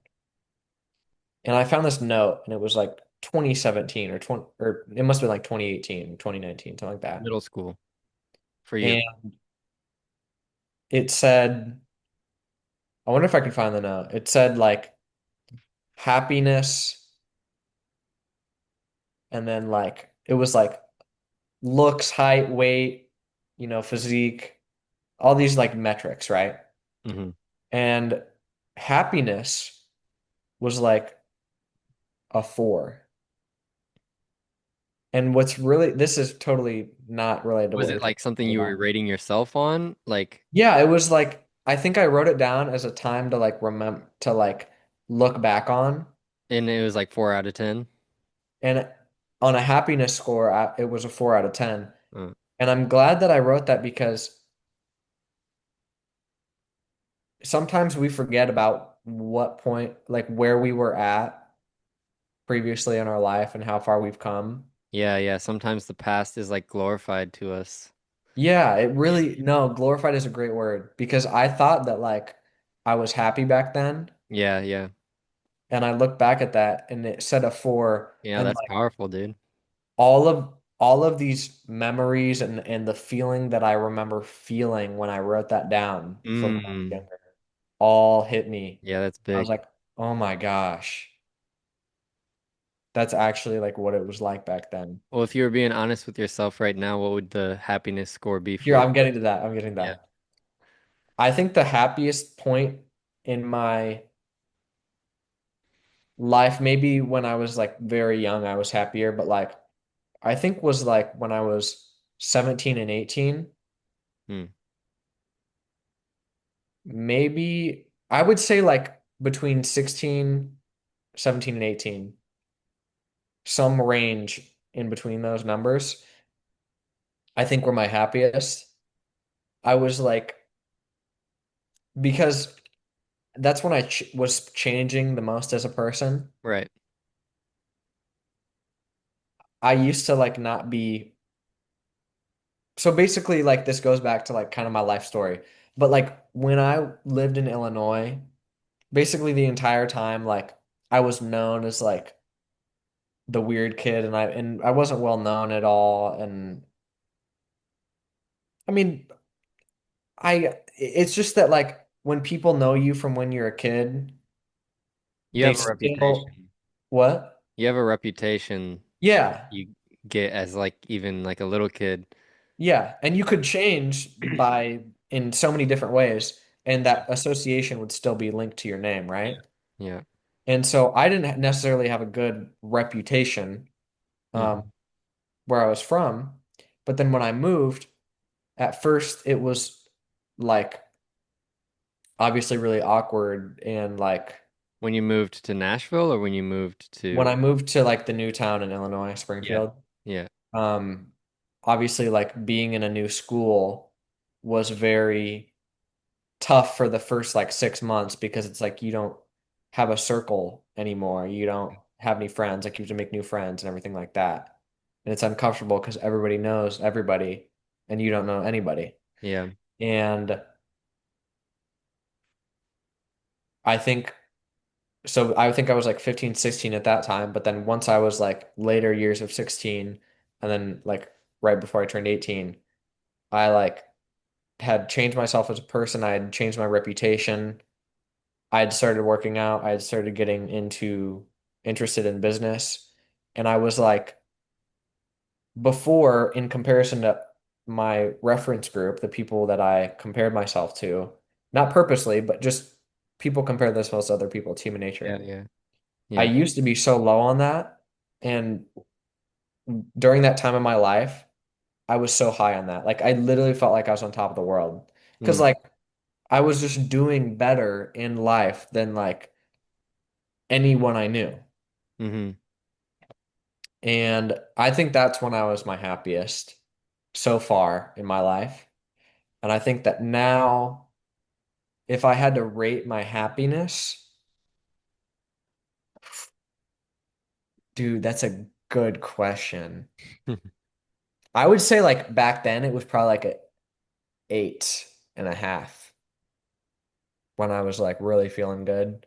And I found this note and it was like 2017 or 20 or it must have been like 2018, 2019, something like that. Middle school for you. And it said, I wonder if I can find the note. It said like happiness and then like it was like looks, height, weight, physique, all these like metrics, right? Hmm. And happiness was like a 4. And this is totally not related to Was what it we're like something talking you were about. rating yourself on? Like, Yeah, it was like I think I wrote it down as a time to like remember to like look back on. and it was like 4 out of 10. And on a happiness score, it was a 4 out of 10. Uh, And I'm glad that I wrote that because sometimes we forget about what point, like where we were at previously in our life and how far we've come. yeah, yeah. Sometimes the past is like glorified to us. Yeah, no, glorified is a great word because I thought that like I was happy back then. Yeah, yeah. And I look back at that and it said a 4. Yeah, And that's powerful, dude. all of these memories and the feeling that I remember feeling when I wrote that down from when I was Mm. younger all hit me. Yeah, that's I was big. like, oh my gosh, that's actually like what it was like back then. Well, if you were being honest with yourself right now, what would the happiness score be Here, for you? I'm getting to that. I'm getting to Yeah. that. I think the happiest point in my life, maybe when I was like very young, I was happier, but like I think was like when I was 17 and 18. Hmm. Maybe I would say like between 16, 17, and 18, some range in between those numbers, I think were my happiest. I was like, because that's when I ch was changing the most as a person. Right. I used to like not be, so basically, like, this goes back to like kind of my life story. But like, when I lived in Illinois, basically the entire time, like, I was known as like the weird kid and I wasn't well known at all and I mean it's just that like when people know you from when you're a kid You they have a still reputation. what? You have a reputation Yeah. you get as like even like a little kid. Yeah, and you could change by in so many different ways and Yeah. that association would still be linked to your name, right? Yeah. And so I didn't necessarily have a good reputation um Hmm. where I was from, but then when I moved at first it was like obviously really awkward and like When you moved to Nashville or when you moved when to I moved to like the new town in Illinois, Yeah. Springfield, Yeah. um obviously like being in a new school was very tough for the first like 6 months because it's like you don't have a circle anymore. You don't have any friends. Like you have to make new friends and everything like that. And it's uncomfortable because everybody knows everybody and you don't know anybody. Yeah. And I think so I think I was like 15, 16 at that time, but then once I was like later years of 16 and then like right before I turned 18, I like had changed myself as a person. I had changed my reputation. I had started working out. I had started getting interested in business. And I was like, before, in comparison to my reference group, the people that I compared myself to, not purposely, but just people compare themselves to other people. It's human Yeah. nature. Yeah. I Yeah. used to be so low on that. And during that time in my life, I was so high on that. Like I literally felt like I was on top of the world. Because Mm. like I was just doing better in life than like anyone I knew. Hmm. And I think that's when I was my happiest so far in my life. And I think that now, if I had to rate my happiness, dude, that's a good question. I would say like back then it was probably like a 8.5 when I was like really feeling good.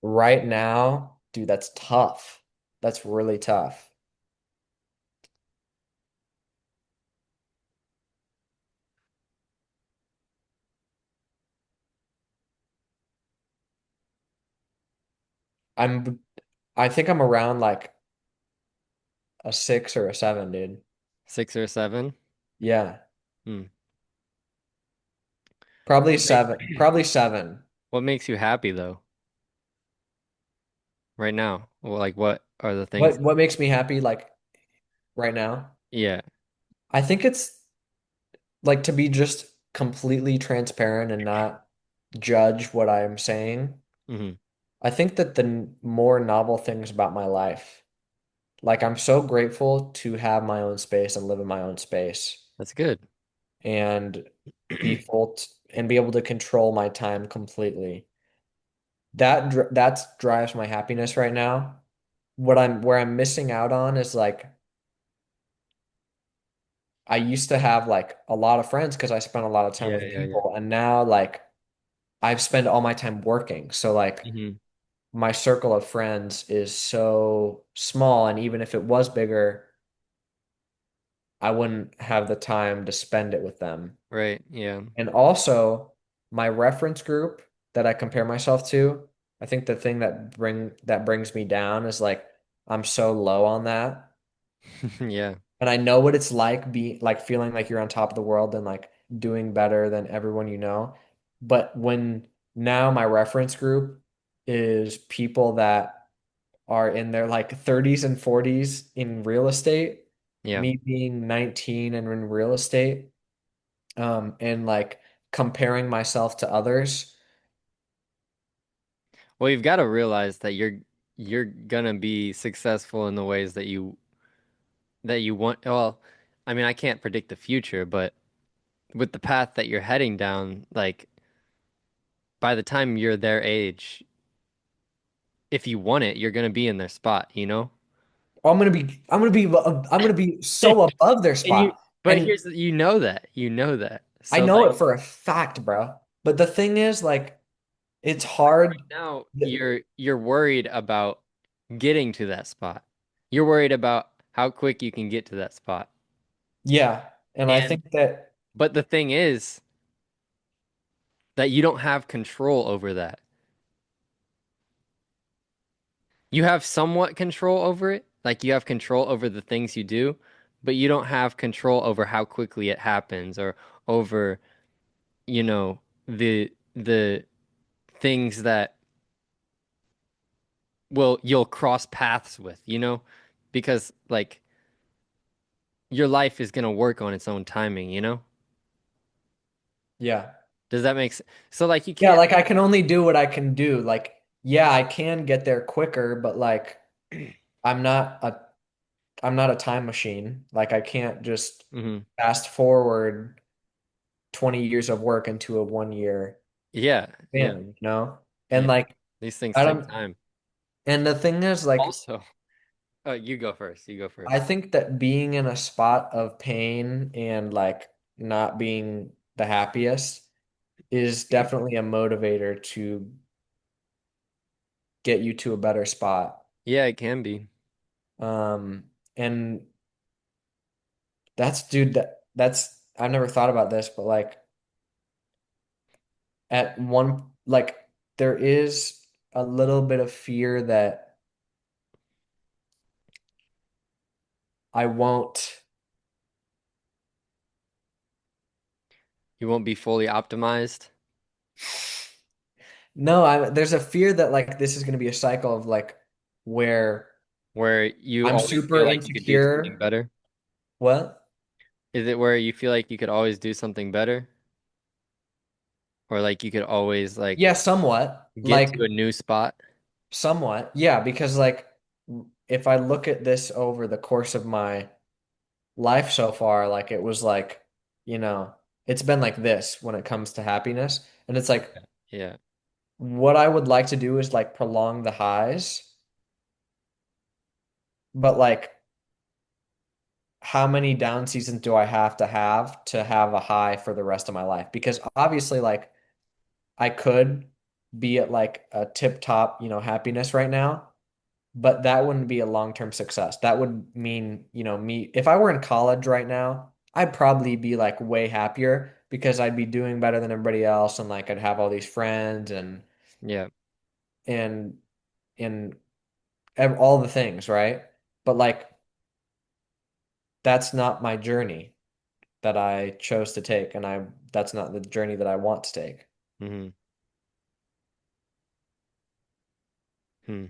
Right now, dude, that's tough. That's really tough. I'm I think I'm around like a 6 or a 7, dude. 6 or 7. Yeah. Hmm. Probably What make, 7. Probably 7. what makes you happy though, right now? Well, like what are the things? What makes me happy like right now? Yeah. I think it's like to be just completely transparent and not judge what I'm saying. Hmm. I think that the more novel things about my life, like I'm so grateful to have my own space and live in my own space That's good. and and be able to control my time completely. That drives my happiness right now. Where I'm missing out on is like I used to have like a lot of friends because I spent a lot of time Yeah, with yeah, yeah. people, and now like I've spent all my time working. So like Hmm. my circle of friends is so small, and even if it was bigger, I wouldn't have the time to spend it with them. Right. Yeah. And also my reference group that I compare myself to, I think the thing that brings me down is like I'm so low on that. Yeah. And I know what it's like feeling like you're on top of the world and like doing better than everyone you know. But when now my reference group is people that are in their like 30s and 40s in real estate, Yeah. me being 19 and in real estate, and like comparing myself to others. Well, you've got to realize that you're gonna be successful in the ways that you want. Well, I mean, I can't predict the future, but with the path that you're heading down, like by the time you're their age, if you want it, you're gonna be in their spot, you know? I'm gonna be so above their And you, spot. but And here's you know that. I So know like it for a fact, bro. But the thing is, like, it's right hard. now, you're worried about getting to that spot. You're worried about how quick you can get to that spot. Yeah. And I And think that but the thing is that you don't have control over that. You have somewhat control over it, like you have control over the things you do, but you don't have control over how quickly it happens or over, you know, the things that will you'll cross paths with, you know? Because like your life is gonna work on its own timing, you know? yeah. Does that make sense? So like you Yeah, can't like I can only do what I can do. Like, yeah, I can get there quicker, but like I'm not a I'm not a time machine. Like I can't just hmm. fast forward 20 years of work into a 1 year Yeah, yeah, span, you know? And yeah. like These things I take don't time. and the thing is like Also, you go first. You go I first. think that being in a spot of pain and like not being the happiest is definitely a motivator to get you to a better spot. Yeah, it can be. And dude, that's I've never thought about this, but like at one like there is a little bit of fear that I won't. You won't be fully optimized, No, there's a fear that like this is going to be a cycle of like where where you I'm always super feel like you could do something insecure. better. What? Is it where you feel like you could always do something better? Or like you could always like Yeah, somewhat. get to a new spot. Somewhat. Yeah, because like if I look at this over the course of my life so far, like it was like, you know, it's been like this when it comes to happiness. And it's like Yeah. what I would like to do is like prolong the highs, but like how many down seasons do I have to have a high for the rest of my life? Because obviously, like I could be at like a tip top, happiness right now, but that wouldn't be a long-term success. That would mean, me, if I were in college right now, I'd probably be like way happier because I'd be doing better than everybody else and like I'd have all these friends Yeah. and and all the things, right? But like that's not my journey that I chose to take, and I that's not the journey that I want to take. Hmm. Hmm.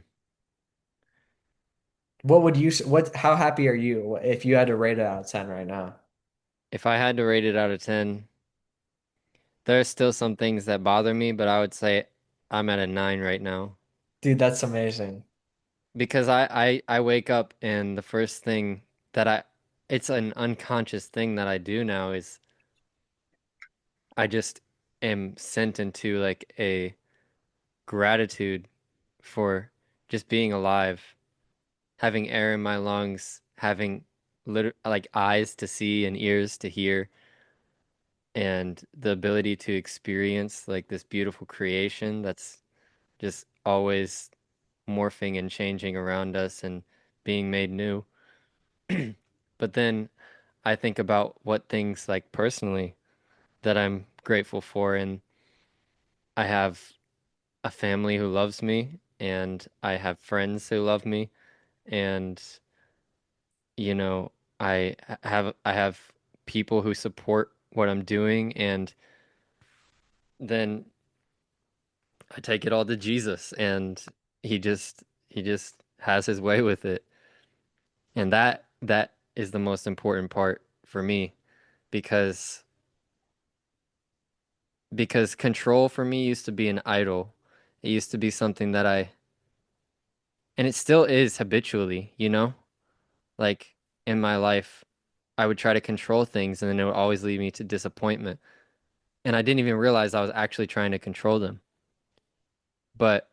What would you what how happy are you if you had to rate it out of 10 right now? If I had to rate it out of 10, there's still some things that bother me, but I would say I'm at a 9 right now. Dude, that's amazing. Because I wake up and the first thing that it's an unconscious thing that I do now is I just am sent into like a gratitude for just being alive, having air in my lungs, having like eyes to see and ears to hear, and the ability to experience like this beautiful creation that's just always morphing and changing around us and being made new. But then I think about what things like personally that I'm grateful for, and I have a family who loves me, and I have friends who love me, and you know, I have people who support what I'm doing, and then I take it all to Jesus, and he just has his way with it, and that is the most important part for me because control for me used to be an idol. It used to be something that and it still is habitually, like in my life, I would try to control things and then it would always lead me to disappointment. And I didn't even realize I was actually trying to control them. But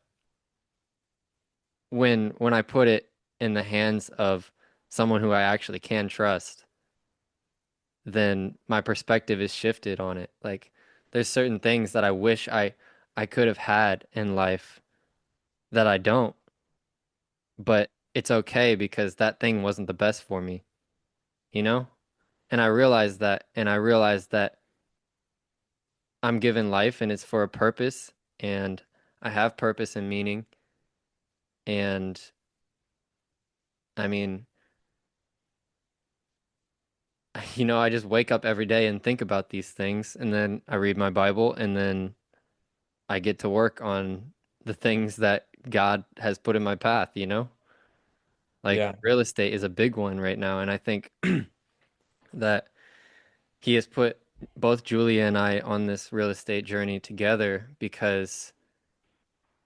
when I put it in the hands of someone who I actually can trust, then my perspective is shifted on it. Like there's certain things that I wish I could have had in life that I don't, but it's okay because that thing wasn't the best for me, you know? And I realized that I'm given life and it's for a purpose and I have purpose and meaning and I mean, I just wake up every day and think about these things and then I read my Bible and then I get to work on the things that God has put in my path, Like Yeah. real estate is a big one right now and I think that he has put both Julia and I on this real estate journey together because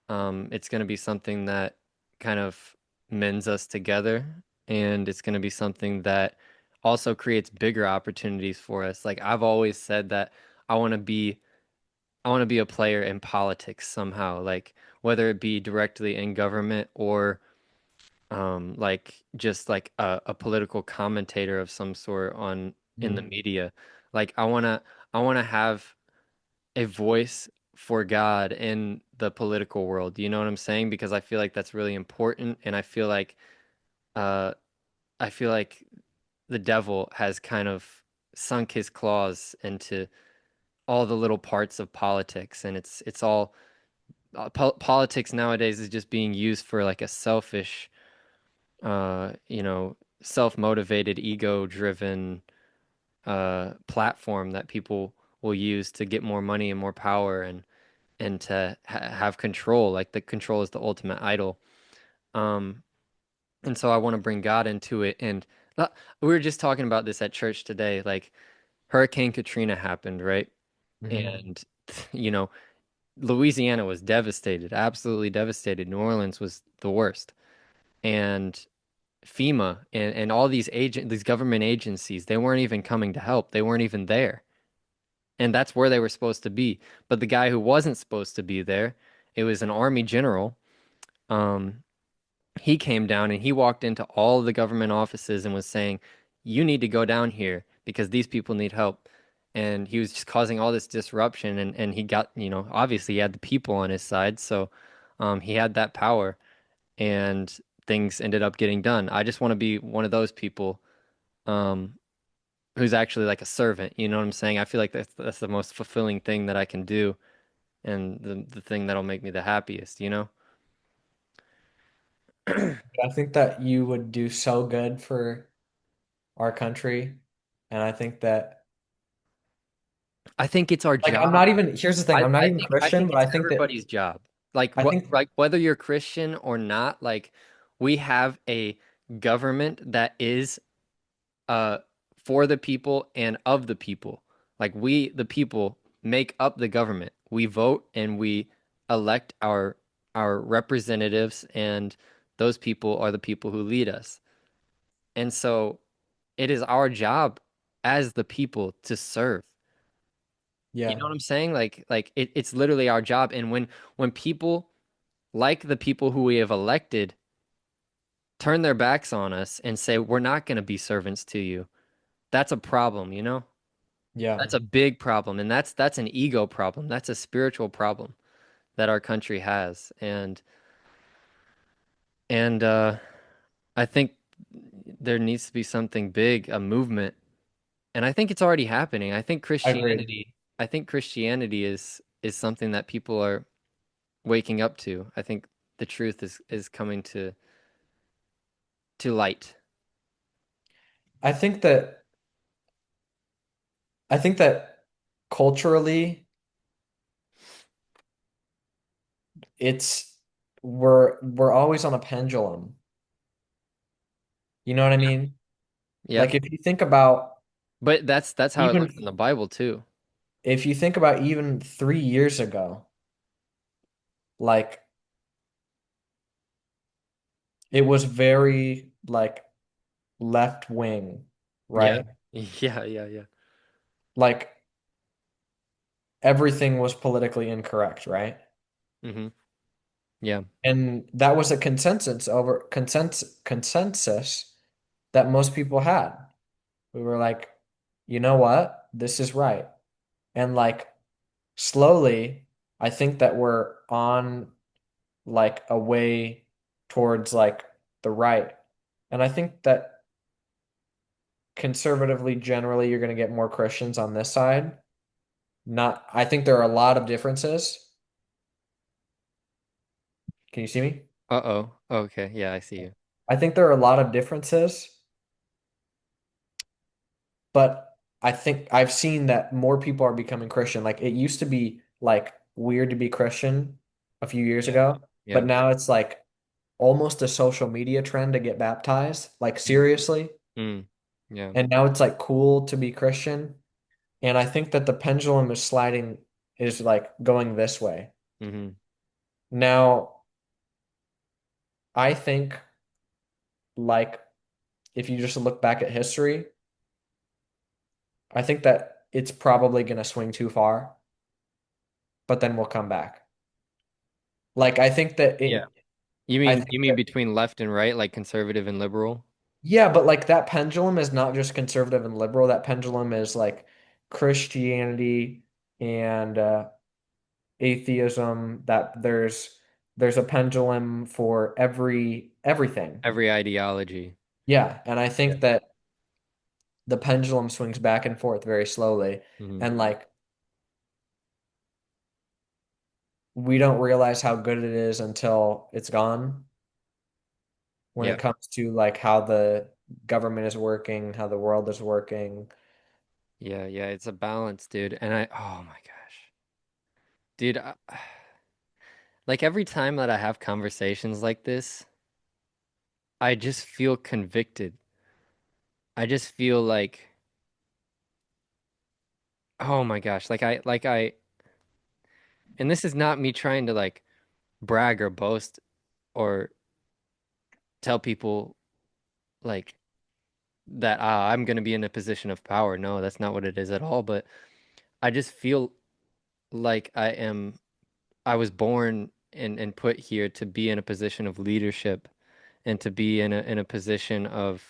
it's going to be something that kind of mends us together, and it's going to be something that also creates bigger opportunities for us. Like I've always said that I want to be I want to be a player in politics somehow, like whether it be directly in government or like just like a political commentator of some sort on in the Mm. media. Like I want to have a voice for God in the political world. You know what I'm saying? Because I feel like that's really important, and uh, I feel like the devil has kind of sunk his claws into all the little parts of politics, and it's all politics nowadays is just being used for like a selfish, self-motivated, ego-driven platform that people will use to get more money and more power and to have control. Like the control is the ultimate idol. Um, and so I want to bring God into it. And we were just talking about this at church today. Like Hurricane Katrina happened, right? Hmm. And you know, Louisiana was devastated, absolutely devastated. New Orleans was the worst. And FEMA and all these government agencies, they weren't even coming to help. They weren't even there. And that's where they were supposed to be. But the guy who wasn't supposed to be there, it was an army general. Um, he came down and he walked into all of the government offices and was saying, "You need to go down here because these people need help." And he was just causing all this disruption. And he got, obviously he had the people on his side. So he had that power and things ended up getting done. I just want to be one of those people um, who's actually like a servant. You know what I'm saying? I feel like that's the most fulfilling thing that I can do and the thing that'll make me the happiest, you know? I think that you would do so good for our country. And I think that, I think it's our like, job. here's the thing, I, I'm not I even think I Christian, think but it's everybody's job. I think, Like whether you're Christian or not, like we have a government that is uh for the people and of the people. Like we the people make up the government. We vote and we elect our representatives and those people are the people who lead us. And so it is our job as the people to serve. You yeah, know what I'm saying? It's literally our job. And when people like the people who we have elected turn their backs on us and say we're not going to be servants to you, that's a problem, you know? yeah. That's a big problem, and that's an ego problem. That's a spiritual problem that our country has. And I think there needs to be something big, a movement. And I think it's already happening. I agree. I think Christianity is something that people are waking up to. I think the truth is coming to light. I think that, I think that culturally, it's, we're always on a pendulum. You know what I mean? Yeah. Like if you think about But that's how it even looks in the Bible too. if you think about even 3 years ago, like it was very like left wing, Yeah. right? Yeah, yeah, yeah. Like everything was politically incorrect, right? Hmm. Yeah. And that was a consensus that most people had. We were like, you know what? This is right. And like slowly, I think that we're on like a way towards like the right. And I think that conservatively, generally, you're going to get more Christians on this side. Not, I think there are a lot of differences. Can you see me? Uh-oh. Okay. Yeah, I see you. I think there are a lot of differences, but I think I've seen that more people are becoming Christian. Like it used to be like weird to be Christian a few years Yeah. ago, but Yeah. now it's like almost a social media trend to get baptized, like Mm. seriously. Mm. Yeah. And now it's like cool to be Christian. And I think that the pendulum is sliding, is like going this way. Hmm. Now, I think like if you just look back at history, I think that it's probably going to swing too far, but then we'll come back. Like I think that Yeah. I think You mean that between left and right, like conservative and liberal? yeah, but like that pendulum is not just conservative and liberal. That pendulum is like Christianity and atheism. That there's a pendulum for everything. Every ideology. Yeah, and I Yeah. think that the pendulum swings back and forth very slowly, Hmm. and like we don't realize how good it is until it's gone when Yeah. it comes to like how the government is working, how the world is working. Yeah, yeah, it's a balance, dude. And oh my gosh. Dude, like every time that I have conversations like this, I just feel convicted. I just feel like, oh my gosh, like I And this is not me trying to like brag or boast or tell people like that I'm going to be in a position of power. No, that's not what it is at all. But I just feel like I was born and put here to be in a position of leadership and to be in a position of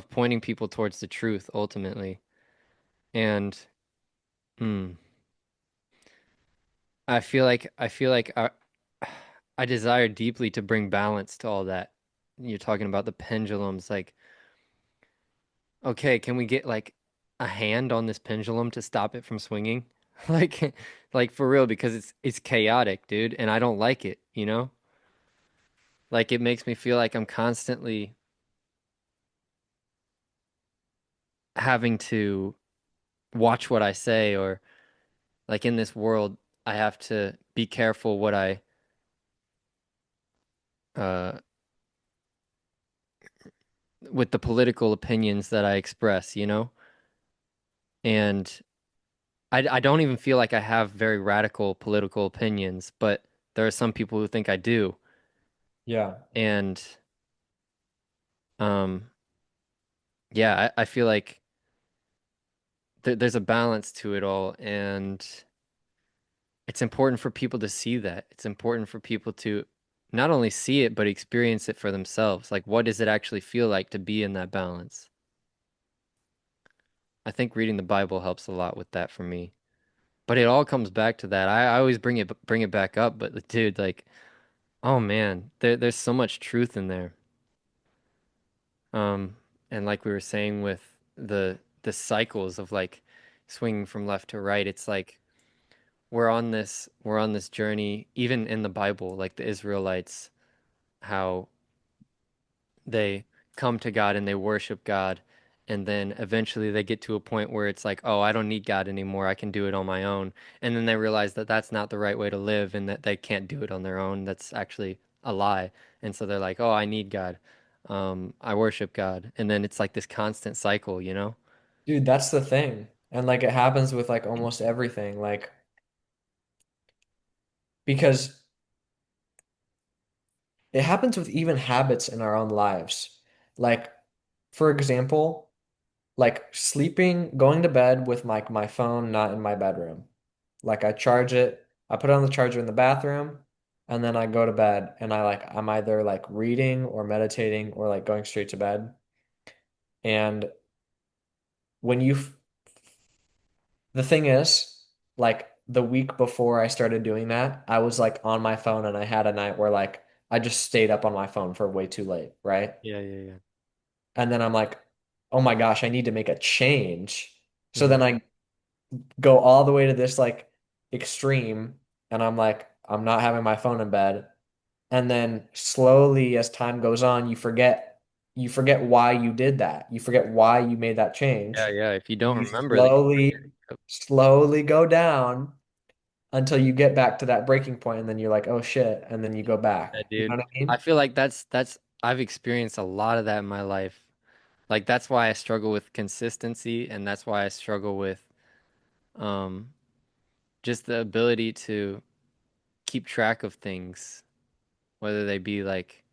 pointing people towards the truth ultimately. And mm, I desire deeply to bring balance to all that. You're talking about the pendulums, like, okay, can we get like a hand on this pendulum to stop it from swinging? Like, like for real, because it's chaotic, dude, and I don't like it, you know? Like it makes me feel like I'm constantly having to watch what I say, or like in this world, I have to be careful what I uh with the political opinions that I express, you know? And I don't even feel like I have very radical political opinions, but there are some people who think I do. Yeah. And um yeah, I feel like there's a balance to it all, and it's important for people to see that. It's important for people to not only see it, but experience it for themselves. Like, what does it actually feel like to be in that balance? I think reading the Bible helps a lot with that for me. But it all comes back to that. I always bring it back up, but dude, like, oh man, there's so much truth in there. Um, and like we were saying with the cycles of like swinging from left to right, it's like we're on this journey, even in the Bible, like the Israelites, how they come to God and they worship God, and then eventually they get to a point where it's like, oh, I don't need God anymore. I can do it on my own. And then they realize that that's not the right way to live and that they can't do it on their own. That's actually a lie. And so they're like, oh, I need God. I worship God. And then it's like this constant cycle, you know? Dude, that's the thing. And like it happens with like almost everything. Like because it happens with even habits in our own lives. Like, for example, like sleeping, going to bed with my phone not in my bedroom. Like I charge it, I put it on the charger in the bathroom, and then I go to bed and I'm either like reading or meditating or like going straight to bed. And when you the thing is, like the week before I started doing that, I was like on my phone and I had a night where like I just stayed up on my phone for way too late, right? Yeah, yeah, yeah. And then I'm like, oh my gosh, I need to make a change. So Hmm. then I go all the way to this like extreme and I'm like, I'm not having my phone in bed. And then slowly as time goes on, you forget why you did that. You forget why you made that Yeah, change. yeah. If you don't You remember that, slowly go down until you get back to that breaking point and then you're like, oh shit, and then you go yeah, back. You dude. know what I I mean? feel like that's I've experienced a lot of that in my life. Like that's why I struggle with consistency, and that's why I struggle with um just the ability to keep track of things, whether they be like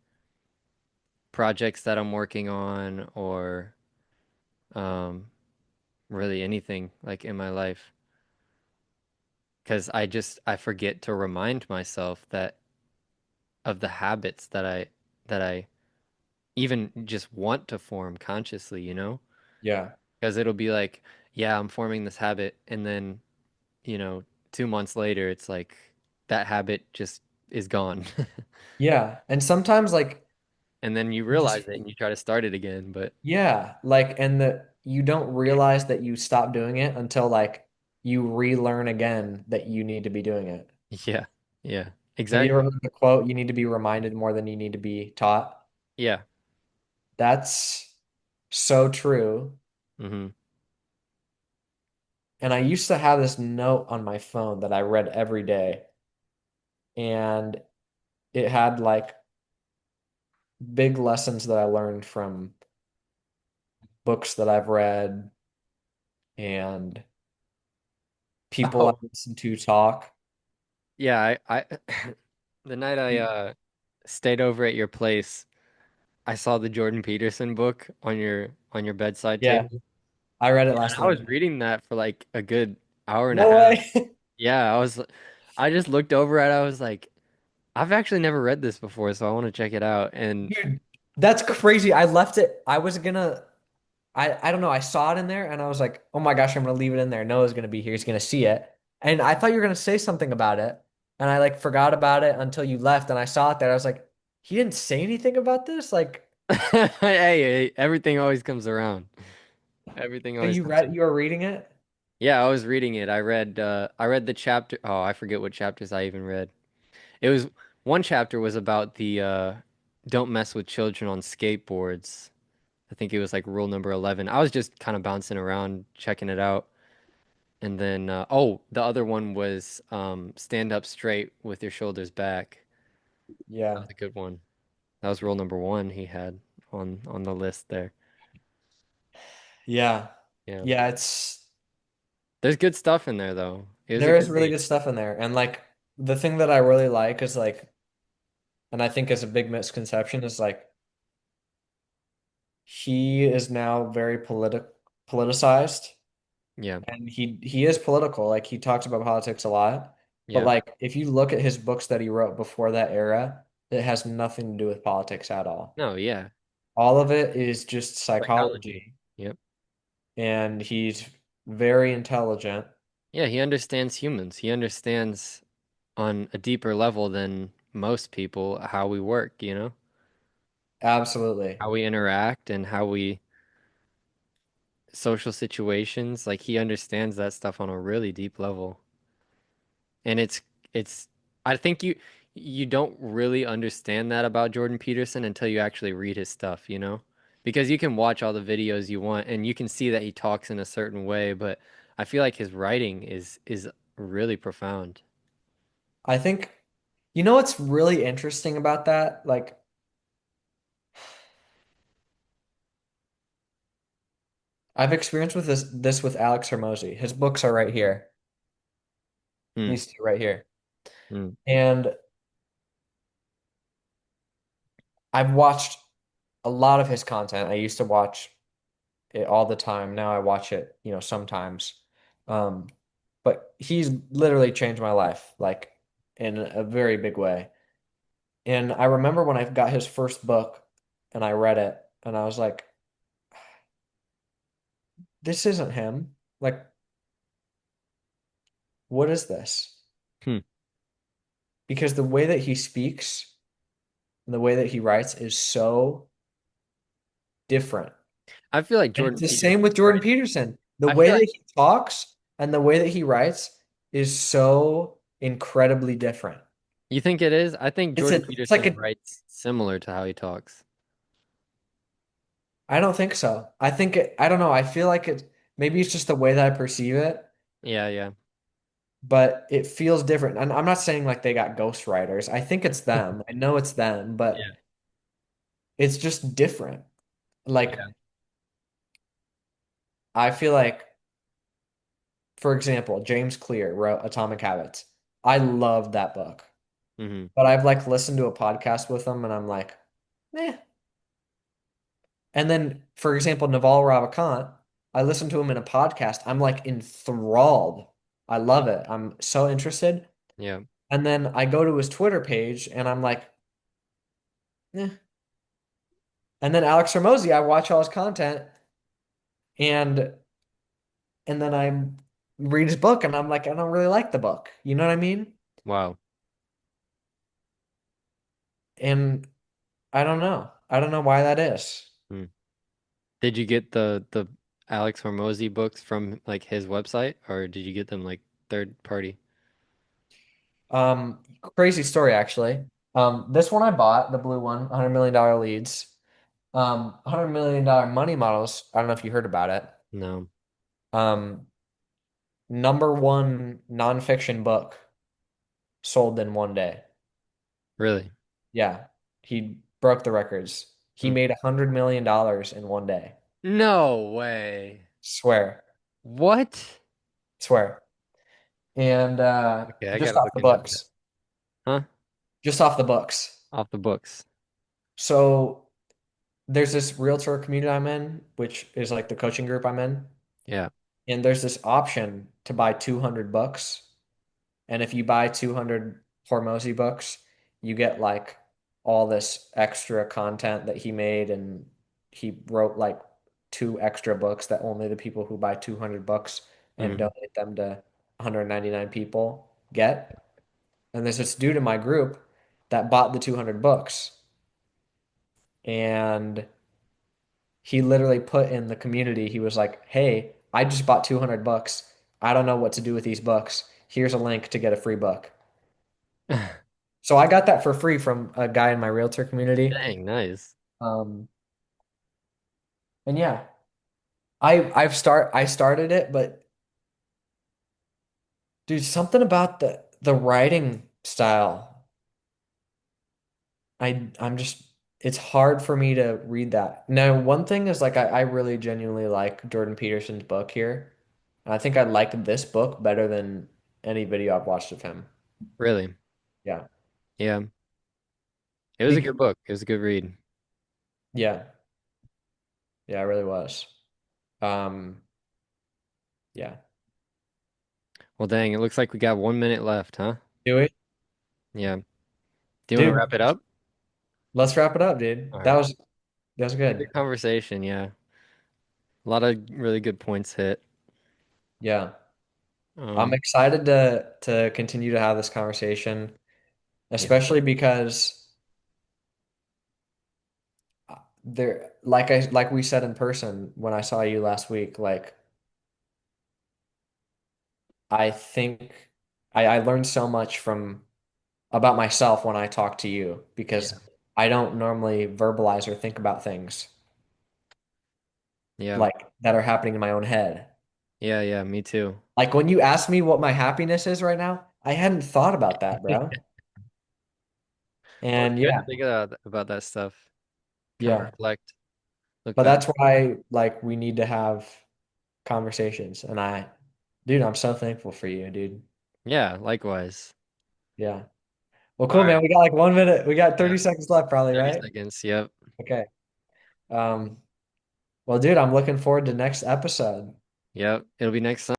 projects that I'm working on or um really anything like in my life. Because I forget to remind myself that of the habits that I even just want to form consciously, you know? Yeah. Because it'll be like, yeah, I'm forming this habit, and then, you know, 2 months later, it's like that habit just is gone. Yeah. And sometimes like And then you you just realize it and you try to start it again, but yeah, like and the you don't realize that you stop doing it until like you relearn again that you need to be doing it. yeah, yeah, Have you exactly. ever heard the quote, you need to be reminded more than you need to be taught? Yeah. That's so true. Hmm. And I used to have this note on my phone that I read every day, and it had like big lessons that I learned from books that I've read and people I Oh, listen to talk. yeah, I the night I stayed over at your place, I saw the Jordan Peterson book on your bedside Yeah, table. I read it And last I was night. reading that for like a good hour and a No half. way. Yeah, I just looked over at it, I was like, I've actually never read this before, so I want to check it out. And Dude, that's crazy. I left it. I was gonna I don't know. I saw it in there and I was like, oh my gosh, I'm gonna leave it in there. Noah's gonna be here. He's gonna see it. And I thought you were gonna say something about it. And I like forgot about it until you left and I saw it there. I was like, he didn't say anything about this? Like, hey, everything always comes around. Everything so always you comes read around. you were reading it? Yeah, I was reading it. I read the chapter. Oh, I forget what chapters I even read. It was one chapter was about the don't mess with children on skateboards. I think it was like rule number 11. I was just kind of bouncing around checking it out. And then oh, the other one was stand up straight with your shoulders back. That Yeah. was a good one. That was rule number 1 he had on the list there. Yeah. Yeah. Yeah, it's There's good stuff in there though. It was a there is good really read. good stuff in there. And like the thing that I really like is like, and I think is a big misconception is like he is now very politicized. Yeah. And he is political. Like he talks about politics a lot. But Yeah. like if you look at his books that he wrote before that era, it has nothing to do with politics at all. No, yeah. All of it is just Psychology. psychology. Yep. And he's very intelligent. Yeah, he understands humans. He understands on a deeper level than most people how we work, you know? Absolutely. How we interact and how we social situations. Like he understands that stuff on a really deep level. And it's I think you don't really understand that about Jordan Peterson until you actually read his stuff, you know? Because you can watch all the videos you want and you can see that he talks in a certain way, but I feel like his writing is really profound. I think you know what's really interesting about that? Like I've experienced with this with Alex Hermosi. His books are right here. Hmm. These two right here. Hmm. And I've watched a lot of his content. I used to watch it all the time. Now I watch it, sometimes. Um, but he's literally changed my life, like in a very big way. And I remember when I got his first book and I read it and I was like, this isn't him. Like, what is this? Hmm. Because the way that he speaks and the way that he writes is so different. I feel like And it's Jordan the same Peterson with Jordan writes. Peterson. The I feel way like that he talks and the way that he writes is so incredibly different. you think it is? I think It's Jordan a, it's like Peterson a, writes similar to how he talks. I don't think so. I don't know. I feel like maybe it's just the way that I perceive it, Yeah, yeah. but it feels different. And I'm not saying like they got ghostwriters. I think it's them. I know it's them, but Yeah. it's just different. Like, Yeah. I feel like, for example, James Clear wrote Atomic Habits. I love that book, Hmm. but I've like listened to a podcast with him and I'm like, eh. And then, for example, Naval Ravikant, I listened to him in a podcast. I'm like enthralled. I love it. I'm so interested. Yeah. And then I go to his Twitter page and I'm like, eh. And then Alex Hormozy, I watch all his content and then I read his book and I'm like, I don't really like the book. You know what I mean? Wow. And I don't know. I don't know why that is. Hmm. Did you get the Alex Hormozy books from like his website, or did you get them like third party? Crazy story actually. This one I bought, the blue one, $100 million leads. $100 million money models. I don't know if you heard about it. No. Um, number one nonfiction book sold in one day. Really? Yeah, he broke the records. He Hmm. made $100 million in one day. No way. Swear, What? swear. and Okay, I just gotta off look the into that. books. Huh? Just off the books. Off the books. So there's this realtor community I'm in, which is like the coaching group I'm in, Yeah. and there's this option to buy 200 books. And if you buy 200 Hormozy books, you get like all this extra content that he made, and he wrote like two extra books that only the people who buy 200 books and Hmm. donate them to 199 people get. And there's this dude in my group that bought the 200 books, and he literally put in the community, he was like, "Hey, I just bought 200 books. I don't know what to do with these books. Here's a link to get a free book." So I got that for free from a guy in my realtor community. Dang, nice. Um, and yeah, I started it, but dude, something about the writing style, I'm just it's hard for me to read that. Now, one thing is like I really genuinely like Jordan Peterson's book here. I think I liked this book better than any video I've watched of him. Really? Yeah. Yeah. It was a Bec good book. It was a good read. yeah. Yeah, it really was. Um, yeah. Well, dang, it looks like we got 1 minute left, huh? Do it. Yeah. Do you want to Dude, wrap it up? let's wrap it up, dude. All right. That was Good good. conversation, yeah. A lot of really good points hit. Yeah. I'm Um, excited to continue to have this conversation, yeah. especially because there like we said in person when I saw you last week, like I think I learned so much from about myself when I talk to you because Yeah. I don't normally verbalize or think about things Yeah. like that are happening in my own head. Yeah, yeah, me too. Like when you ask me what my happiness is right now, I hadn't thought about that, bro. Well, it's And good yeah, to think about that stuff. Kind of yeah. reflect, look But back. that's why like we need to have conversations. And dude, I'm so thankful for you, dude. Yeah, likewise. Yeah. Well, All cool, man. right. We got like 1 minute. We got Yeah. 30 seconds left, probably, 30 right? seconds. Yep. Okay. Um, well, dude, I'm looking forward to next episode. Yep. It'll be next